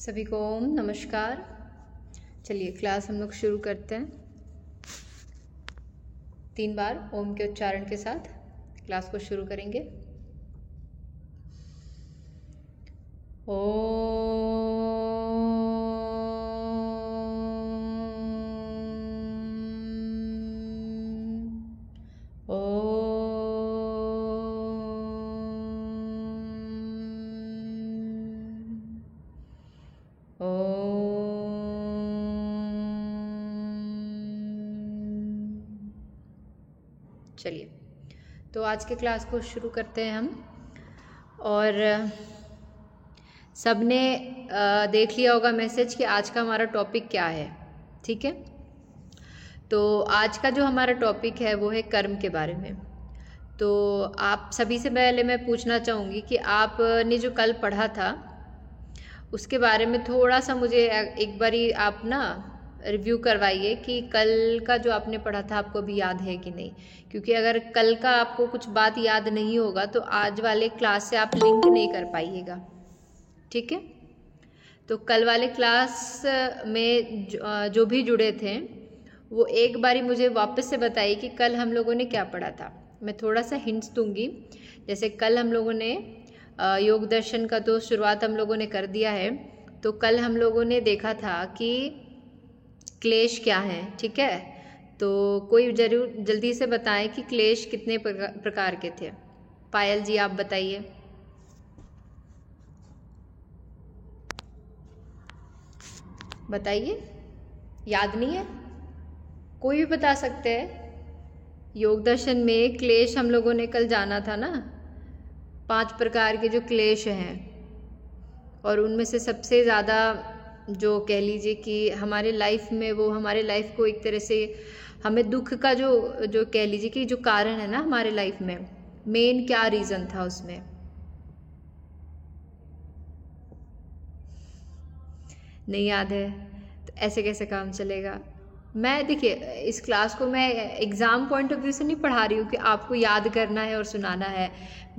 सभी को ओम नमस्कार। चलिए क्लास हम लोग शुरू करते हैं। 3 बार ओम के उच्चारण के साथ क्लास को शुरू करेंगे। चलिए तो आज के क्लास को शुरू करते हैं हम। और सबने देख लिया होगा मैसेज कि आज का हमारा टॉपिक क्या है, ठीक है। तो आज का जो हमारा टॉपिक है वो है कर्म के बारे में। तो आप सभी से पहले मैं पूछना चाहूँगी कि आपने जो कल पढ़ा था उसके बारे में थोड़ा सा मुझे एक बारी आप ना रिव्यू करवाइए कि कल का जो आपने पढ़ा था आपको भी याद है कि नहीं। क्योंकि अगर कल का आपको कुछ बात याद नहीं होगा तो आज वाले क्लास से आप लिंक नहीं कर पाइएगा, ठीक है। तो कल वाले क्लास में जो भी जुड़े थे वो एक बारी मुझे वापस से बताइए कि कल हम लोगों ने क्या पढ़ा था। मैं थोड़ा सा हिंट्स दूंगी। जैसे कल हम लोगों ने योग दर्शन का तो शुरुआत हम लोगों ने कर दिया है। तो कल हम लोगों ने देखा था कि क्लेश क्या है, ठीक है। तो कोई जरूर जल्दी से बताएं कि क्लेश कितने प्रकार के थे। पायल जी आप बताइए। बताइए, याद नहीं है? कोई भी बता सकते हैं। योग दर्शन में क्लेश हम लोगों ने कल जाना था ना, 5 प्रकार के जो क्लेश हैं। और उनमें से सबसे ज़्यादा जो कह लीजिए कि हमारे लाइफ में वो हमारे लाइफ को एक तरह से हमें दुख का जो कह लीजिए कि जो कारण है ना हमारे लाइफ में, मेन क्या रीज़न था उसमें। नहीं याद है तो ऐसे कैसे काम चलेगा। मैं देखिए इस क्लास को मैं एग्ज़ाम पॉइंट ऑफ व्यू से नहीं पढ़ा रही हूँ कि आपको याद करना है और सुनाना है।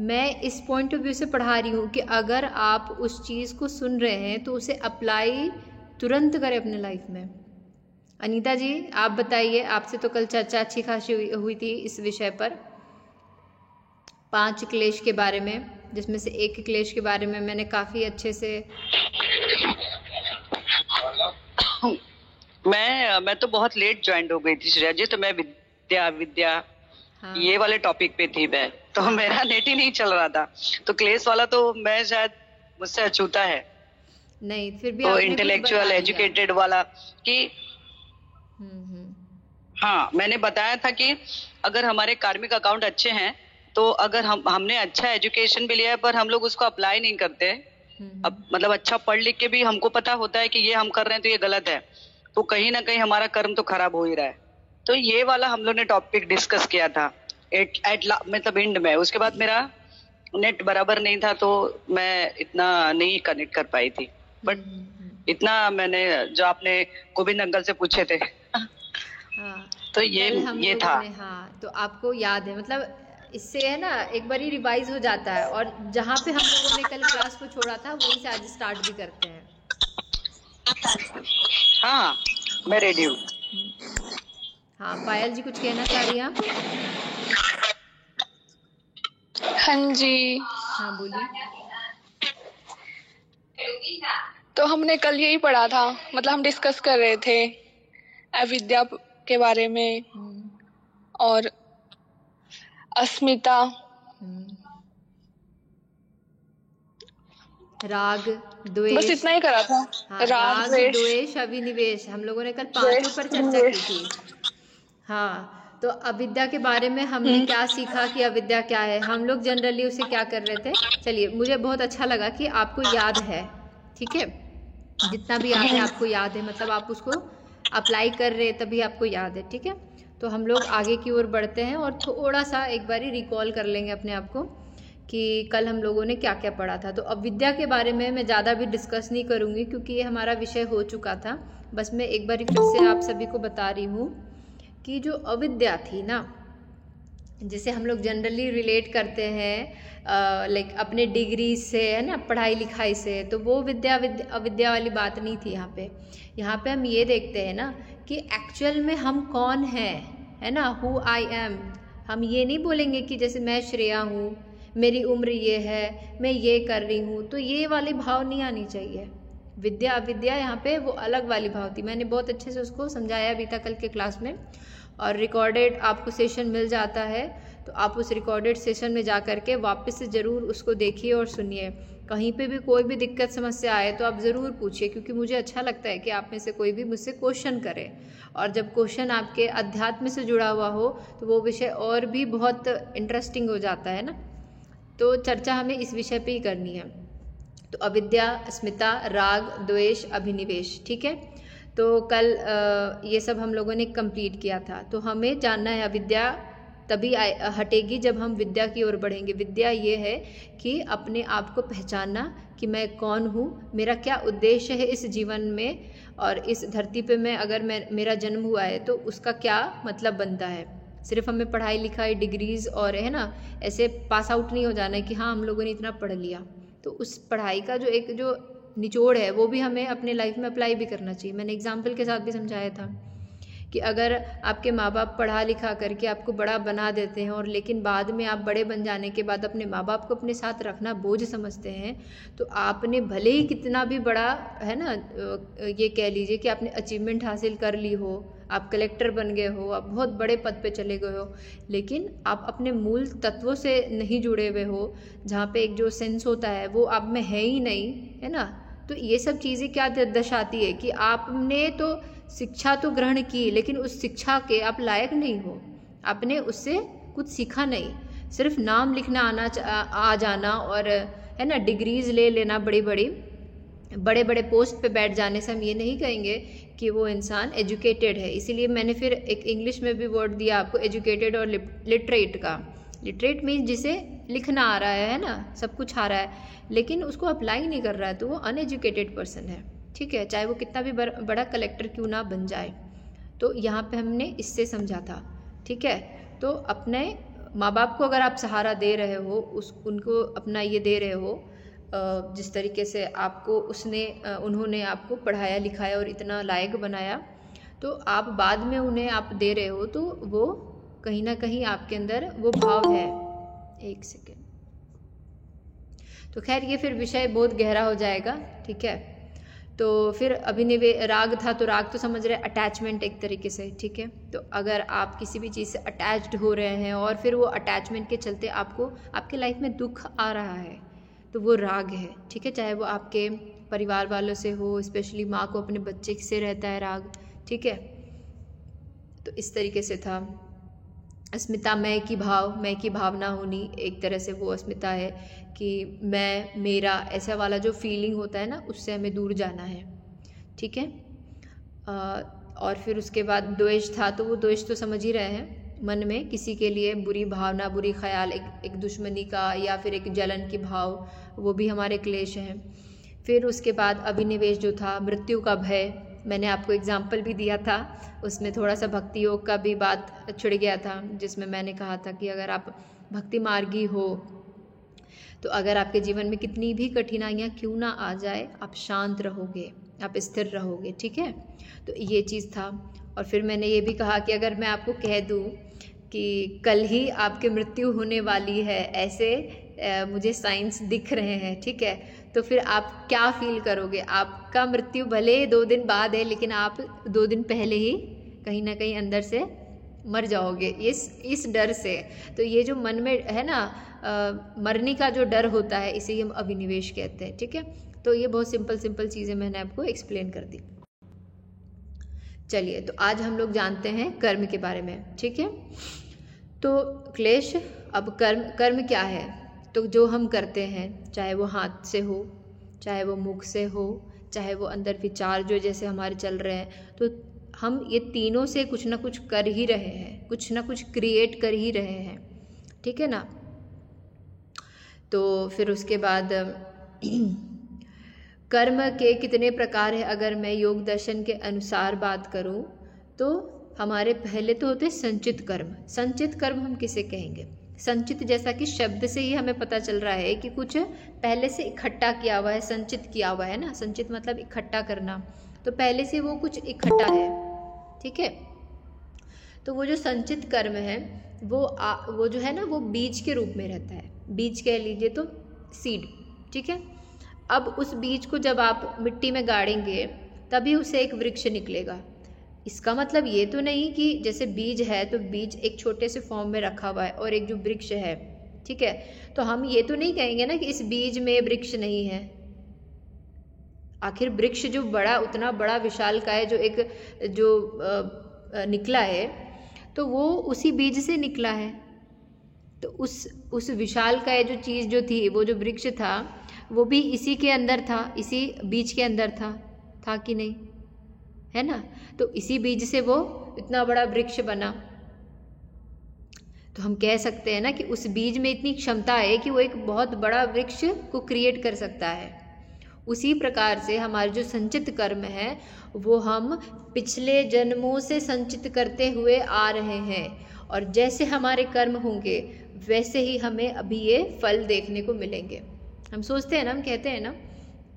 मैं इस पॉइंट ऑफ व्यू से पढ़ा रही हूँ कि अगर आप उस चीज़ को सुन रहे हैं तो उसे अप्लाई तुरंत करें अपने लाइफ में। अनीता जी आप बताइए, आपसे तो कल चर्चा अच्छी खासी हुई थी इस विषय पर, 5 क्लेश के बारे में, जिसमें से एक क्लेश के बारे में मैंने काफ़ी अच्छे से मैं तो बहुत लेट ज्वाइन हो गई थी श्रेया जी। तो मैं विद्या हाँ। ये वाले टॉपिक पे थी मैं, तो मेरा नेट ही नहीं चल रहा था। तो क्लेश वाला तो मैं शायद मुझसे अछूता है। नहीं फिर भी तो इंटेलेक्चुअल एजुकेटेड वाला कि हाँ, मैंने बताया था कि अगर हमारे कार्मिक अकाउंट अच्छे हैं तो अगर हमने अच्छा एजुकेशन भी लिया है पर हम लोग उसको अप्लाई नहीं करते। अब मतलब अच्छा पढ़ लिख के भी हमको पता होता है कि ये हम कर रहे हैं तो ये गलत है, तो कहीं ना कहीं हमारा कर्म तो खराब हो ही रहा है। तो ये वाला हम लोग ने टॉपिक डिस्कस किया था मतलब एंड में। उसके बाद मेरा नेट बराबर नहीं था तो मैं इतना नहीं कनेक्ट कर पाई थी। बट इतना मैंने जो आपने गोविंद अंकल से पूछे थे हाँ, तो ये था। हाँ तो आपको याद है, मतलब इससे है ना एक बार ही रिवाइज हो जाता है। और जहाँ पे हम लोगों ने कल क्लास को छोड़ा था वहीं से आज स्टार्ट भी करते हैं। हाँ मैं रेडी हूँ। हाँ पायल जी कुछ कहना चाह रही हैं आप? हाँ जी। हाँ बोलिए। तो हमने कल यही पढ़ा था, मतलब हम डिस्कस कर रहे थे अविद्या के बारे में और अस्मिता, राग द्वेष, बस इतना ही करा था। हाँ, राग द्वेष अभिनिवेश हम लोगों ने कल 5 पर चर्चा की थी। हाँ तो अविद्या के बारे में हमने क्या सीखा कि अविद्या क्या है, हम लोग जनरली उसे क्या कर रहे थे। चलिए मुझे बहुत अच्छा लगा कि आपको याद है, ठीक है। जितना भी याद है आपको याद है, मतलब आप उसको अप्लाई कर रहे तभी आपको याद है, ठीक है। तो हम लोग आगे की ओर बढ़ते हैं और थोड़ा सा एक बारी रिकॉल कर लेंगे अपने आप को कि कल हम लोगों ने क्या क्या पढ़ा था। तो अविद्या के बारे में मैं ज़्यादा भी डिस्कस नहीं करूँगी क्योंकि ये हमारा विषय हो चुका था। बस मैं एक बार फिर से आप सभी को बता रही हूँ कि जो अविद्या थी ना, जैसे हम लोग जनरली रिलेट करते हैं लाइक अपने डिग्री से, है ना, पढ़ाई लिखाई से, तो वो विद्या अविद्या वाली बात नहीं थी यहाँ पे। यहाँ पे हम ये देखते हैं ना कि एक्चुअल में हम कौन हैं, है ना, हु आई एम। हम ये नहीं बोलेंगे कि जैसे मैं श्रेया हूँ, मेरी उम्र ये है, मैं ये कर रही हूँ, तो ये वाली भाव नहीं आनी चाहिए। विद्या अविद्या यहाँ पे वो अलग वाली भाव थी। मैंने बहुत अच्छे से उसको समझाया भी था कल के क्लास में, और रिकॉर्डेड आपको सेशन मिल जाता है, तो आप उस रिकॉर्डेड सेशन में जा कर के वापस से ज़रूर उसको देखिए और सुनिए। कहीं पे भी कोई भी दिक्कत समस्या आए तो आप ज़रूर पूछिए, क्योंकि मुझे अच्छा लगता है कि आप में से कोई भी मुझसे क्वेश्चन करे, और जब क्वेश्चन आपके अध्यात्म से जुड़ा हुआ हो तो वो विषय और भी बहुत इंटरेस्टिंग हो जाता है ना। तो चर्चा हमें इस विषय पे ही करनी है। तो अविद्या, अस्मिता, राग, द्वेष, अभिनिवेश, ठीक है। तो कल ये सब हम लोगों ने कंप्लीट किया था। तो हमें जानना है अविद्या तभी हटेगी जब हम विद्या की ओर बढ़ेंगे। विद्या ये है कि अपने आप को पहचानना कि मैं कौन हूँ, मेरा क्या उद्देश्य है इस जीवन में, और इस धरती पे मैं अगर मेरा जन्म हुआ है तो उसका क्या मतलब बनता है। सिर्फ हमें पढ़ाई लिखाई, डिग्रीज और, है ना, ऐसे पास आउट नहीं हो जाना है कि हाँ हम लोगों ने इतना पढ़ लिया। तो उस पढ़ाई का जो निचोड़ है वो भी हमें अपने लाइफ में अप्लाई भी करना चाहिए। मैंने एग्जाम्पल के साथ भी समझाया था कि अगर आपके माँ बाप पढ़ा लिखा करके आपको बड़ा बना देते हैं, और लेकिन बाद में आप बड़े बन जाने के बाद अपने माँ बाप को अपने साथ रखना बोझ समझते हैं, तो आपने भले ही कितना भी बड़ा, है ना, ये कह लीजिए कि आपने अचीवमेंट हासिल कर ली हो, आप कलेक्टर बन गए हो, आप बहुत बड़े पद पे चले गए हो, लेकिन आप अपने मूल तत्वों से नहीं जुड़े हुए हो, जहाँ पे एक जो सेंस होता है वो आप में है ही नहीं, है ना। तो ये सब चीज़ें क्या दर्शाती है कि आपने तो शिक्षा तो ग्रहण की, लेकिन उस शिक्षा के आप लायक नहीं हो, आपने उससे कुछ सीखा नहीं। सिर्फ नाम लिखना आ जाना और, है ना, डिग्रीज ले लेना, बड़े बड़े पोस्ट पे बैठ जाने से हम ये नहीं कहेंगे कि वो इंसान एजुकेटेड है। इसीलिए मैंने फिर एक इंग्लिश में भी वर्ड दिया आपको, एजुकेटेड और लिटरेट का। लिटरेट मीन्स जिसे लिखना आ रहा है ना, सब कुछ आ रहा है, लेकिन उसको अप्लाई नहीं कर रहा है, तो वो अनएजुकेटेड पर्सन है, ठीक है, चाहे वो कितना भी बड़ा कलेक्टर क्यों ना बन जाए। तो यहाँ पे हमने इससे समझा था, ठीक है। तो अपने माँ बाप को अगर आप सहारा दे रहे हो, उनको अपना ये दे रहे हो, जिस तरीके से आपको उन्होंने आपको पढ़ाया लिखाया और इतना लायक बनाया, तो आप बाद में उन्हें आप दे रहे हो, तो वो कहीं ना कहीं आपके अंदर वो भाव है। एक सेकेंड। तो खैर ये फिर विषय बहुत गहरा हो जाएगा, ठीक है। तो फिर राग था, तो राग तो समझ रहे अटैचमेंट एक तरीके से, ठीक है। तो अगर आप किसी भी चीज़ से अटैच्ड हो रहे हैं और फिर वो अटैचमेंट के चलते आपको आपके लाइफ में दुख आ रहा है, तो वो राग है, ठीक है। चाहे वो आपके परिवार वालों से हो, स्पेशली माँ को अपने बच्चे से रहता है राग, ठीक है। तो इस तरीके से था। अस्मिता, मैं की भावना होनी, एक तरह से वो अस्मिता है कि मैं, मेरा, ऐसा वाला जो फीलिंग होता है ना, उससे हमें दूर जाना है, ठीक है। और फिर उसके बाद द्वेष था, तो वो द्वेष तो समझ ही रहे हैं, मन में किसी के लिए बुरी भावना, बुरी ख्याल, एक दुश्मनी का या फिर एक जलन की भाव, वो भी हमारे क्लेश हैं। फिर उसके बाद अभिनिवेश जो था, मृत्यु का भय, मैंने आपको एग्जाम्पल भी दिया था, उसमें थोड़ा सा भक्ति योग का भी बात छिड़ गया था, जिसमें मैंने कहा था कि अगर आप भक्ति मार्गी हो तो अगर आपके जीवन में कितनी भी कठिनाइयाँ क्यों ना आ जाए, आप शांत रहोगे, आप स्थिर रहोगे, ठीक है। तो ये चीज़ था। और फिर मैंने ये भी कहा कि अगर मैं आपको कह दूँ कि कल ही आपकी मृत्यु होने वाली है, ऐसे मुझे साइंस दिख रहे हैं, ठीक है, तो फिर आप क्या फील करोगे। आपका मृत्यु भले 2 दिन बाद है, लेकिन आप 2 दिन पहले ही कहीं ना कहीं अंदर से मर जाओगे इस डर से। तो ये जो मन में है ना, मरने का जो डर होता है, इसे हम अभिनिवेश कहते हैं, ठीक है। तो ये बहुत सिंपल चीज़ें मैंने आपको एक्सप्लेन कर दी। चलिए, तो आज हम लोग जानते हैं कर्म के बारे में, ठीक है। तो क्लेश, अब कर्म क्या है। तो जो हम करते हैं, चाहे वो हाथ से हो, चाहे वो मुख से हो, चाहे वो अंदर विचार जो जैसे हमारे चल रहे हैं, तो हम ये तीनों से कुछ ना कुछ कर ही रहे हैं, कुछ ना कुछ क्रिएट कर ही रहे हैं, ठीक है ना। तो फिर उसके बाद कर्म के कितने प्रकार है, अगर मैं योग दर्शन के अनुसार बात करूं, तो हमारे पहले तो होते संचित कर्म। संचित कर्म हम किसे कहेंगे? संचित जैसा कि शब्द से ही हमें पता चल रहा है कि कुछ पहले से इकट्ठा किया हुआ है, संचित किया हुआ है ना। संचित मतलब इकट्ठा करना, तो पहले से वो कुछ इकट्ठा है, ठीक है। तो वो जो संचित कर्म है वो जो है ना, वो बीज के रूप में रहता है। बीज कह लीजिए तो सीड, ठीक है। अब उस बीज को जब आप मिट्टी में गाड़ेंगे तभी उसे एक वृक्ष निकलेगा। इसका मतलब ये तो नहीं कि जैसे बीज है तो बीज एक छोटे से फॉर्म में रखा हुआ है और एक जो वृक्ष है, ठीक है, तो हम ये तो नहीं कहेंगे ना कि इस बीज में वृक्ष नहीं है। आखिर वृक्ष जो बड़ा, उतना बड़ा विशालकाय जो निकला है तो वो उसी बीज से निकला है। तो उस विशालकाय जो चीज़ जो थी, वो जो वृक्ष था, वो भी इसी के अंदर था, इसी बीज के अंदर था कि नहीं, है ना। तो इसी बीज से वो इतना बड़ा वृक्ष बना। तो हम कह सकते हैं ना कि उस बीज में इतनी क्षमता है कि वो एक बहुत बड़ा वृक्ष को क्रिएट कर सकता है। उसी प्रकार से हमारे जो संचित कर्म है वो हम पिछले जन्मों से संचित करते हुए आ रहे हैं, और जैसे हमारे कर्म होंगे वैसे ही हमें अभी ये फल देखने को मिलेंगे। हम सोचते हैं ना, हम कहते हैं ना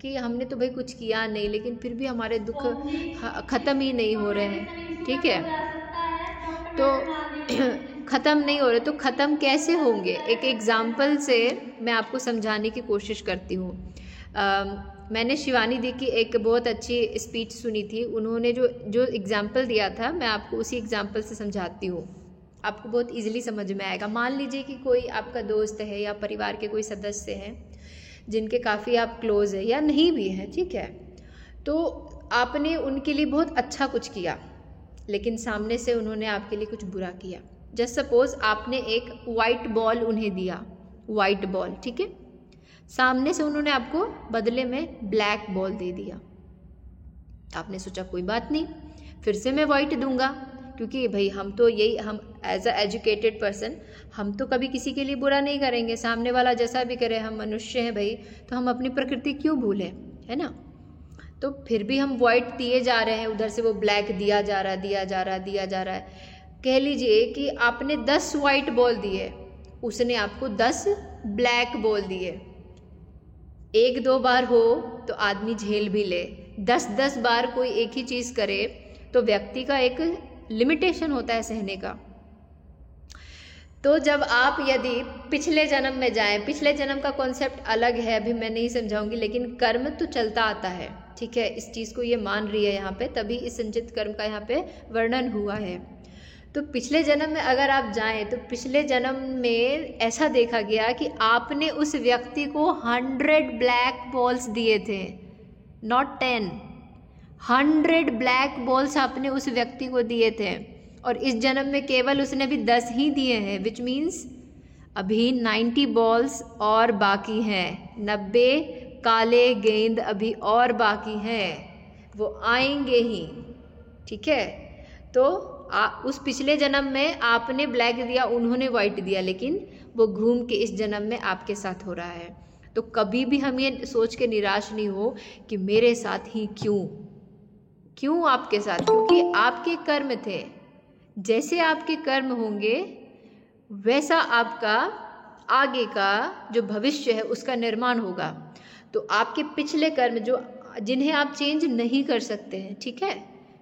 कि हमने तो भाई कुछ किया नहीं, लेकिन फिर भी हमारे दुख ख़त्म ही नहीं हो रहे हैं, ठीक है। तो ख़त्म नहीं हो रहे तो ख़त्म कैसे होंगे? एक एग्ज़ाम्पल से मैं आपको समझाने की कोशिश करती हूँ। मैंने शिवानी दी की एक बहुत अच्छी स्पीच सुनी थी। उन्होंने जो एग्ज़ाम्पल दिया था, मैं आपको उसी एग्ज़ाम्पल से समझाती हूँ, आपको बहुत इजीली समझ में आएगा। मान लीजिए कि कोई आपका दोस्त है या परिवार के कोई सदस्य हैं जिनके काफ़ी आप क्लोज़ है या नहीं भी हैं, ठीक है। तो आपने उनके लिए बहुत अच्छा कुछ किया, लेकिन सामने से उन्होंने आपके लिए कुछ बुरा किया। जस्ट सपोज़ आपने एक वाइट बॉल उन्हें दिया, वाइट बॉल, ठीक है। सामने से उन्होंने आपको बदले में ब्लैक बॉल दे दिया। आपने सोचा कोई बात नहीं, फिर से मैं वाइट दूंगा, क्योंकि भाई हम एज अ एजुकेटेड पर्सन हम तो कभी किसी के लिए बुरा नहीं करेंगे। सामने वाला जैसा भी करे, हम मनुष्य हैं भाई, तो हम अपनी प्रकृति क्यों भूलें, है ना। तो फिर भी हम वाइट दिए जा रहे हैं, उधर से वो ब्लैक दिया जा रहा है। कह लीजिए कि आपने 10 वाइट बॉल दिए, उसने आपको 10 ब्लैक बॉल दिए। 1-2 बार हो तो आदमी झेल भी ले, 10-10 बार कोई एक ही चीज़ करे तो व्यक्ति का एक लिमिटेशन होता है सहने का। तो जब आप यदि पिछले जन्म में जाएं, पिछले जन्म का कॉन्सेप्ट अलग है, अभी मैं नहीं समझाऊंगी, लेकिन कर्म तो चलता आता है, ठीक है। इस चीज़ को ये मान रही है यहाँ पे, तभी इस संचित कर्म का यहाँ पे वर्णन हुआ है। तो पिछले जन्म में अगर आप जाएं तो पिछले जन्म में ऐसा देखा गया कि आपने उस व्यक्ति को 100 ब्लैक बॉल्स दिए थे, नॉट 10, 100 ब्लैक बॉल्स आपने उस व्यक्ति को दिए थे, और इस जन्म में केवल उसने भी 10 ही दिए हैं, विच मीन्स अभी 90 बॉल्स और बाकी हैं, 90 काले गेंद अभी और बाकी हैं, वो आएंगे ही, ठीक है। तो उस पिछले जन्म में आपने ब्लैक दिया, उन्होंने वाइट दिया, लेकिन वो घूम के इस जन्म में आपके साथ हो रहा है। तो कभी भी हम ये सोच के निराश नहीं हो कि मेरे साथ ही क्यों आपके साथ, क्योंकि आपके कर्म थे। जैसे आपके कर्म होंगे वैसा आपका आगे का जो भविष्य है उसका निर्माण होगा। तो आपके पिछले कर्म जिन्हें आप चेंज नहीं कर सकते हैं, ठीक है,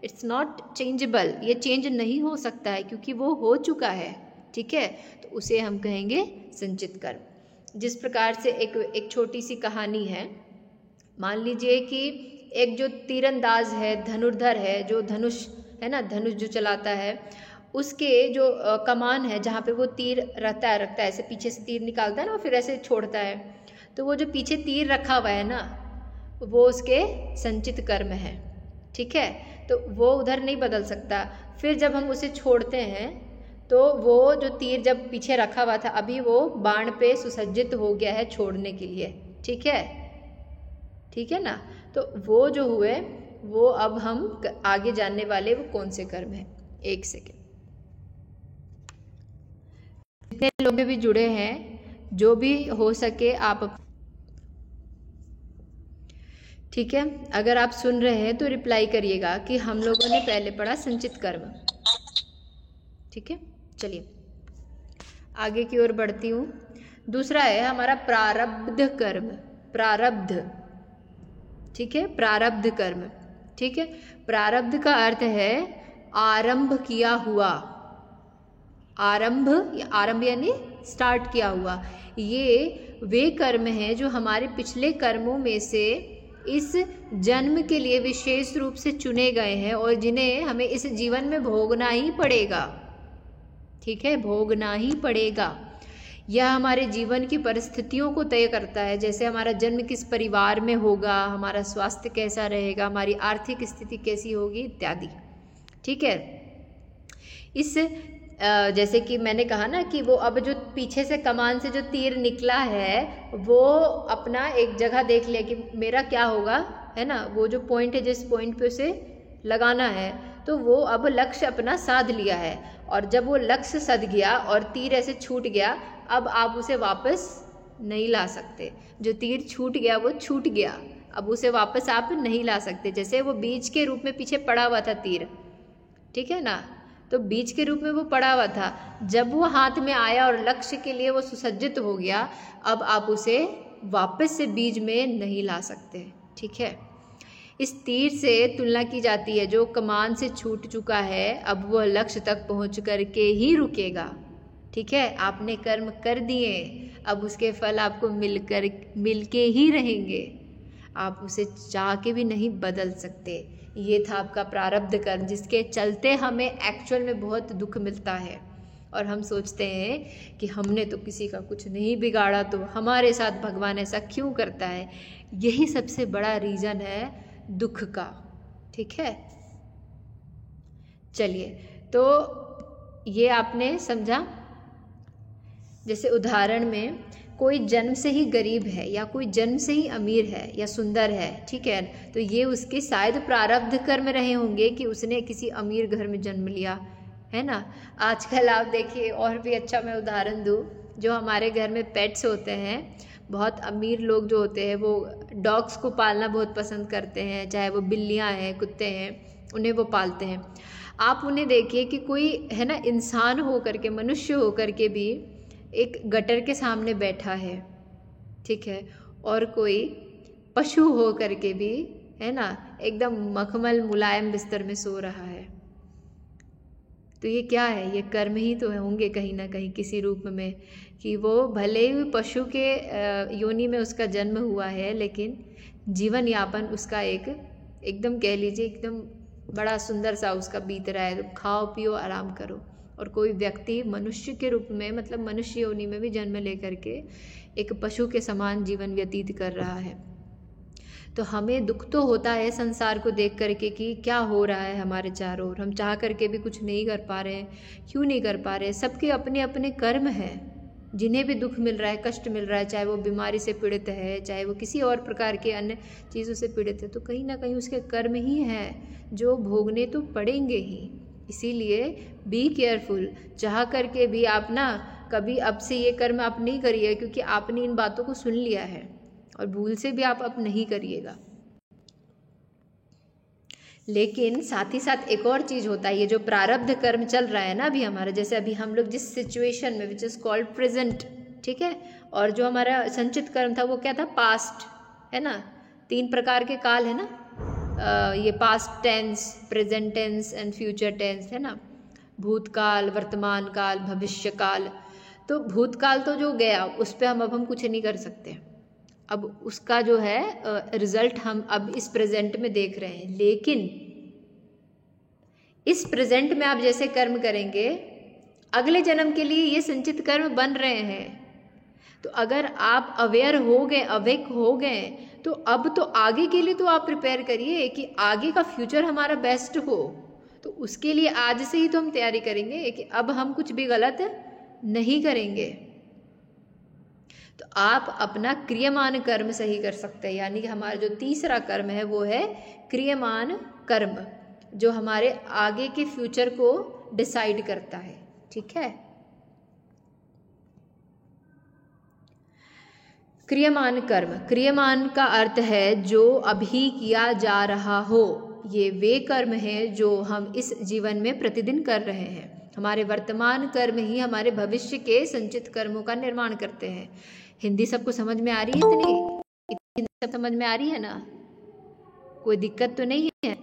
इट्स नॉट चेंजेबल, ये चेंज नहीं हो सकता है क्योंकि वो हो चुका है, ठीक है। तो उसे हम कहेंगे संचित कर्म। जिस प्रकार से एक छोटी सी कहानी है, मान लीजिए कि एक जो तीरंदाज है, धनुर्धर है, जो धनुष है ना, धनुष जो चलाता है, उसके जो कमान है जहाँ पे वो तीर रखता है, ऐसे पीछे से तीर निकालता है ना, फिर ऐसे छोड़ता है, तो वो जो पीछे तीर रखा हुआ है ना, वो उसके संचित कर्म है, ठीक है। तो वो उधर नहीं बदल सकता। फिर जब हम उसे छोड़ते हैं तो वो जो तीर जब पीछे रखा हुआ था, अभी वो बाण पे सुसज्जित हो गया है छोड़ने के लिए, ठीक है ना। तो वो जो हुए वो अब हम आगे जानने वाले वो कौन से कर्म हैं। एक सेकेंड, जितने लोग भी जुड़े हैं, जो भी हो सके आप, ठीक है। अगर आप सुन रहे हैं तो रिप्लाई करिएगा कि हम लोगों ने पहले पढ़ा संचित कर्म, ठीक है, चलिए आगे की ओर बढ़ती हूँ। दूसरा है हमारा प्रारब्ध कर्म, प्रारब्ध, ठीक है, प्रारब्ध कर्म, ठीक है। प्रारब्ध का अर्थ है आरंभ किया हुआ, आरंभ, आरंभ यानी स्टार्ट किया हुआ। ये वे कर्म हैं जो हमारे पिछले कर्मों में से इस जन्म के लिए विशेष रूप से चुने गए हैं और जिन्हें हमें इस जीवन में भोगना ही पड़ेगा, ठीक है, भोगना ही पड़ेगा। यह हमारे जीवन की परिस्थितियों को तय करता है, जैसे हमारा जन्म किस परिवार में होगा, हमारा स्वास्थ्य कैसा रहेगा, हमारी आर्थिक स्थिति कैसी होगी इत्यादि, ठीक है। इस जैसे कि मैंने कहा ना कि वो अब जो पीछे से कमान से जो तीर निकला है वो अपना एक जगह देख लिया कि मेरा क्या होगा, है ना, वो जो पॉइंट है जिस पॉइंट पे उसे लगाना है, तो वो अब लक्ष्य अपना साध लिया है। और जब वो लक्ष्य सध गया और तीर ऐसे छूट गया, अब आप उसे वापस नहीं ला सकते। जो तीर छूट गया वो छूट गया, अब उसे वापस आप नहीं ला सकते। जैसे वो बीज के रूप में पीछे पड़ा हुआ था तीर, ठीक है ना, तो बीज के रूप में वो पड़ा हुआ था, जब वो हाथ में आया और लक्ष्य के लिए वो सुसज्जित हो गया, अब आप उसे वापस से बीज में नहीं ला सकते, ठीक है। इस तीर से तुलना की जाती है जो कमान से छूट चुका है, अब वह लक्ष्य तक पहुंच करके ही रुकेगा, ठीक है। आपने कर्म कर दिए, अब उसके फल आपको मिलके ही रहेंगे, आप उसे चाह के भी नहीं बदल सकते। ये था आपका प्रारब्ध कर्म, जिसके चलते हमें एक्चुअल में बहुत दुख मिलता है और हम सोचते हैं कि हमने तो किसी का कुछ नहीं बिगाड़ा, तो हमारे साथ भगवान ऐसा क्यों करता है। यही सबसे बड़ा रीज़न है दुख का, ठीक है। चलिए, तो ये आपने समझा। जैसे उदाहरण में कोई जन्म से ही गरीब है या कोई जन्म से ही अमीर है या सुंदर है, ठीक है, तो ये उसके शायद प्रारब्ध कर्म रहे होंगे कि उसने किसी अमीर घर में जन्म लिया, है ना। आजकल आप देखिए, और भी अच्छा मैं उदाहरण दूँ, जो हमारे घर में पेट्स होते हैं, बहुत अमीर लोग जो होते हैं वो डॉग्स को पालना बहुत पसंद करते हैं, चाहे वो बिल्लियाँ हैं, कुत्ते हैं, उन्हें वो पालते हैं। आप उन्हें देखिए कि कोई है ना इंसान हो करके, मनुष्य हो करके भी एक गटर के सामने बैठा है, ठीक है, और कोई पशु हो करके भी है ना एकदम मखमल मुलायम बिस्तर में सो रहा है। तो ये क्या है, ये कर्म ही तो होंगे कहीं ना कहीं किसी रूप में, कि वो भले ही पशु के योनि में उसका जन्म हुआ है, लेकिन जीवन यापन उसका एकदम कह लीजिए एकदम बड़ा सुंदर सा उसका बीत रहा है। तो खाओ पियो आराम करो। और कोई व्यक्ति मनुष्य के रूप में, मतलब मनुष्य योनि में भी जन्म लेकर के एक पशु के समान जीवन व्यतीत कर रहा है। तो हमें दुख तो होता है संसार को देख करके कि क्या हो रहा है हमारे चारों ओर, हम चाह करके भी कुछ नहीं कर पा रहे हैं। क्यों नहीं कर पा रहे हैं? सबके अपने अपने कर्म हैं, जिन्हें भी दुख मिल रहा है, कष्ट मिल रहा है, चाहे वो बीमारी से पीड़ित है, चाहे वो किसी और प्रकार के अन्य चीज़ों से पीड़ित है, तो कहीं ना कहीं उसके कर्म ही हैं जो भोगने तो पड़ेंगे ही। इसीलिए बी केयरफुल, चाह करके भी आप ना कभी अब से ये कर्म आप नहीं करिए, क्योंकि आपने इन बातों को सुन लिया है, और भूल से भी आप अब नहीं करिएगा। लेकिन साथ ही साथ एक और चीज़ होता है, ये जो प्रारब्ध कर्म चल रहा है ना अभी हमारा, जैसे अभी हम लोग जिस सिचुएशन में, विच इज़ कॉल्ड प्रेजेंट, ठीक है, और जो हमारा संचित कर्म था वो क्या था, पास्ट, है ना। 3 प्रकार के काल है ना, ये past tense, present tense and future tense, है ना। भूतकाल, वर्तमान काल, भविष्य काल। तो भूतकाल तो जो गया उस पर हम कुछ नहीं कर सकते, अब उसका जो है रिजल्ट हम अब इस प्रेजेंट में देख रहे हैं। लेकिन इस प्रेजेंट में आप जैसे कर्म करेंगे, अगले जन्म के लिए ये संचित कर्म बन रहे हैं। तो अगर आप अवेयर हो गए, अवेक हो गए, तो अब तो आगे के लिए तो आप प्रिपेयर करिए कि आगे का फ्यूचर हमारा बेस्ट हो। तो उसके लिए आज से ही तो हम तैयारी करेंगे कि अब हम कुछ भी गलत नहीं करेंगे। तो आप अपना क्रियमान कर्म सही कर सकते हैं। यानी कि हमारा जो तीसरा कर्म है वो है क्रियमान कर्म, जो हमारे आगे के फ्यूचर को डिसाइड करता है, ठीक है। क्रियमान कर्म, क्रियमान का अर्थ है जो अभी किया जा रहा हो। ये वे कर्म हैं जो हम इस जीवन में प्रतिदिन कर रहे हैं। हमारे वर्तमान कर्म ही हमारे भविष्य के संचित कर्मों का निर्माण करते हैं। हिंदी सबको समझ में आ रही है? इतनी सब समझ में आ रही है ना? कोई दिक्कत तो नहीं है?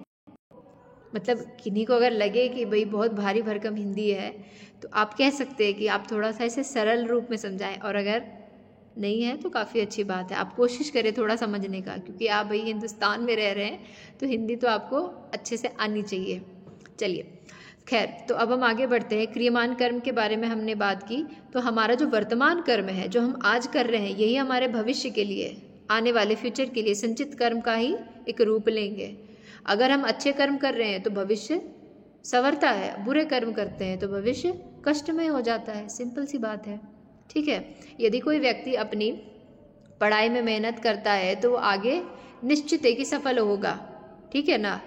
मतलब किन्हीं को अगर लगे कि भाई बहुत भारी भरकम हिंदी है तो आप कह सकते हैं कि आप थोड़ा सा इसे सरल रूप में समझाएं, और अगर नहीं है तो काफ़ी अच्छी बात है, आप कोशिश करें थोड़ा समझने का, क्योंकि आप भाई हिंदुस्तान में रह रहे हैं तो हिंदी तो आपको अच्छे से आनी चाहिए। चलिए खैर, तो अब हम आगे बढ़ते हैं। क्रियमान कर्म के बारे में हमने बात की। तो हमारा जो वर्तमान कर्म है, जो हम आज कर रहे हैं, यही हमारे भविष्य के लिए, आने वाले फ्यूचर के लिए संचित कर्म का ही एक रूप लेंगे। अगर हम अच्छे कर्म कर रहे हैं तो भविष्य संवरता है, बुरे कर्म करते हैं तो भविष्य कष्टमय हो जाता है। सिंपल सी बात है, ठीक है। यदि कोई व्यक्ति अपनी पढ़ाई में मेहनत करता है तो आगे निश्चित है कि सफल होगा, ठीक है ना।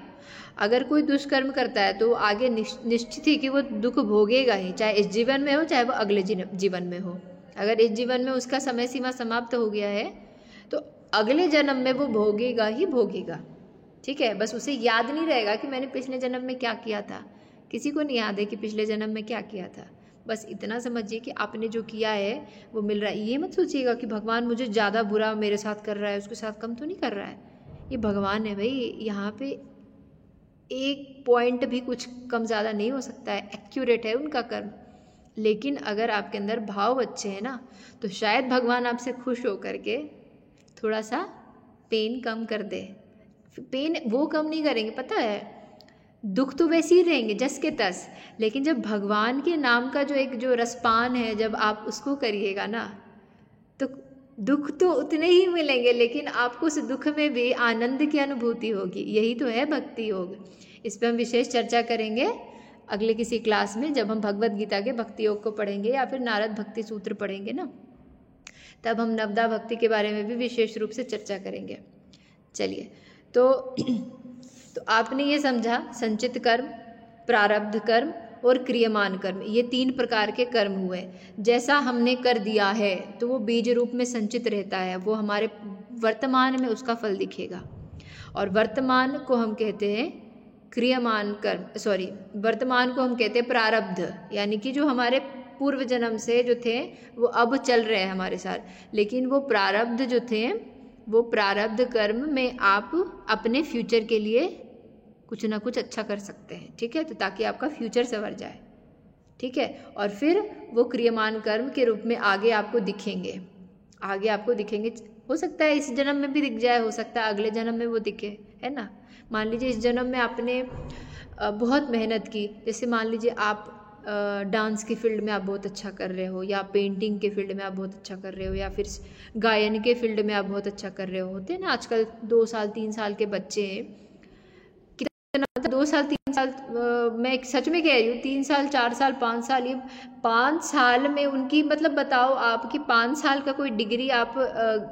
अगर कोई दुष्कर्म करता है तो आगे निश्चित ही कि वो दुख भोगेगा ही, चाहे इस जीवन में हो चाहे वो अगले जीवन में हो। अगर इस जीवन में उसका समय सीमा समाप्त हो गया है तो अगले जन्म में वो भोगेगा ही भोगेगा, ठीक है। बस उसे याद नहीं रहेगा कि मैंने पिछले जन्म में क्या किया था। किसी को नहीं याद है कि पिछले जन्म में क्या किया था। बस इतना समझिए कि आपने जो किया है वो मिल रहा है। ये मत सोचिएगा कि भगवान मुझे ज़्यादा बुरा मेरे साथ कर रहा है, उसके साथ कम तो नहीं कर रहा है। ये भगवान है भाई, यहाँ पे एक पॉइंट भी कुछ कम ज़्यादा नहीं हो सकता है, एक्यूरेट है उनका कर्म। लेकिन अगर आपके अंदर भाव अच्छे हैं ना तो शायद भगवान आपसे खुश होकर के थोड़ा सा पेन कम कर दे। पेन वो कम नहीं करेंगे, पता है, दुख तो वैसे ही रहेंगे जस के तस, लेकिन जब भगवान के नाम का जो रसपान है, जब आप उसको करिएगा ना तो दुख तो उतने ही मिलेंगे, लेकिन आपको उस दुख में भी आनंद की अनुभूति होगी। यही तो है भक्ति योग। इस पर हम विशेष चर्चा करेंगे अगले किसी क्लास में, जब हम भगवद गीता के भक्ति योग को पढ़ेंगे या फिर नारद भक्ति सूत्र पढ़ेंगे ना, तब हम नवदा भक्ति के बारे में भी विशेष रूप से चर्चा करेंगे। चलिए, तो आपने ये समझा संचित कर्म, प्रारब्ध कर्म और क्रियमान कर्म, ये 3 प्रकार के कर्म हुए। जैसा हमने कर दिया है तो वो बीज रूप में संचित रहता है, वो हमारे वर्तमान में उसका फल दिखेगा। और वर्तमान को हम कहते हैं क्रियमान कर्म, वर्तमान को हम कहते हैं प्रारब्ध, यानी कि जो हमारे पूर्व जन्म से जो थे वो अब चल रहे हैं हमारे साथ। लेकिन वो प्रारब्ध जो थे, वो प्रारब्ध कर्म में आप अपने फ्यूचर के लिए कुछ ना कुछ अच्छा कर सकते हैं, ठीक है, तो ताकि आपका फ्यूचर संवर जाए, ठीक है। और फिर वो क्रियमान कर्म के रूप में आगे आपको दिखेंगे, हो सकता है इस जन्म में भी दिख जाए, हो सकता है अगले जन्म में वो दिखे, है ना। मान लीजिए इस जन्म में आपने बहुत मेहनत की, जैसे मान लीजिए आप डांस की फील्ड में आप बहुत अच्छा कर रहे हो, या पेंटिंग के फील्ड में आप बहुत अच्छा कर रहे हो, या फिर गायन के फील्ड में आप बहुत अच्छा कर रहे हो। होते हैं ना आजकल 2 साल 3 साल के बच्चे हैं, कितना 2 साल 3 साल, मैं सच में कह रही हूँ, 3 साल 4 साल 5 साल, ये 5 साल में उनकी, मतलब बताओ आप कि 5 साल का कोई डिग्री आप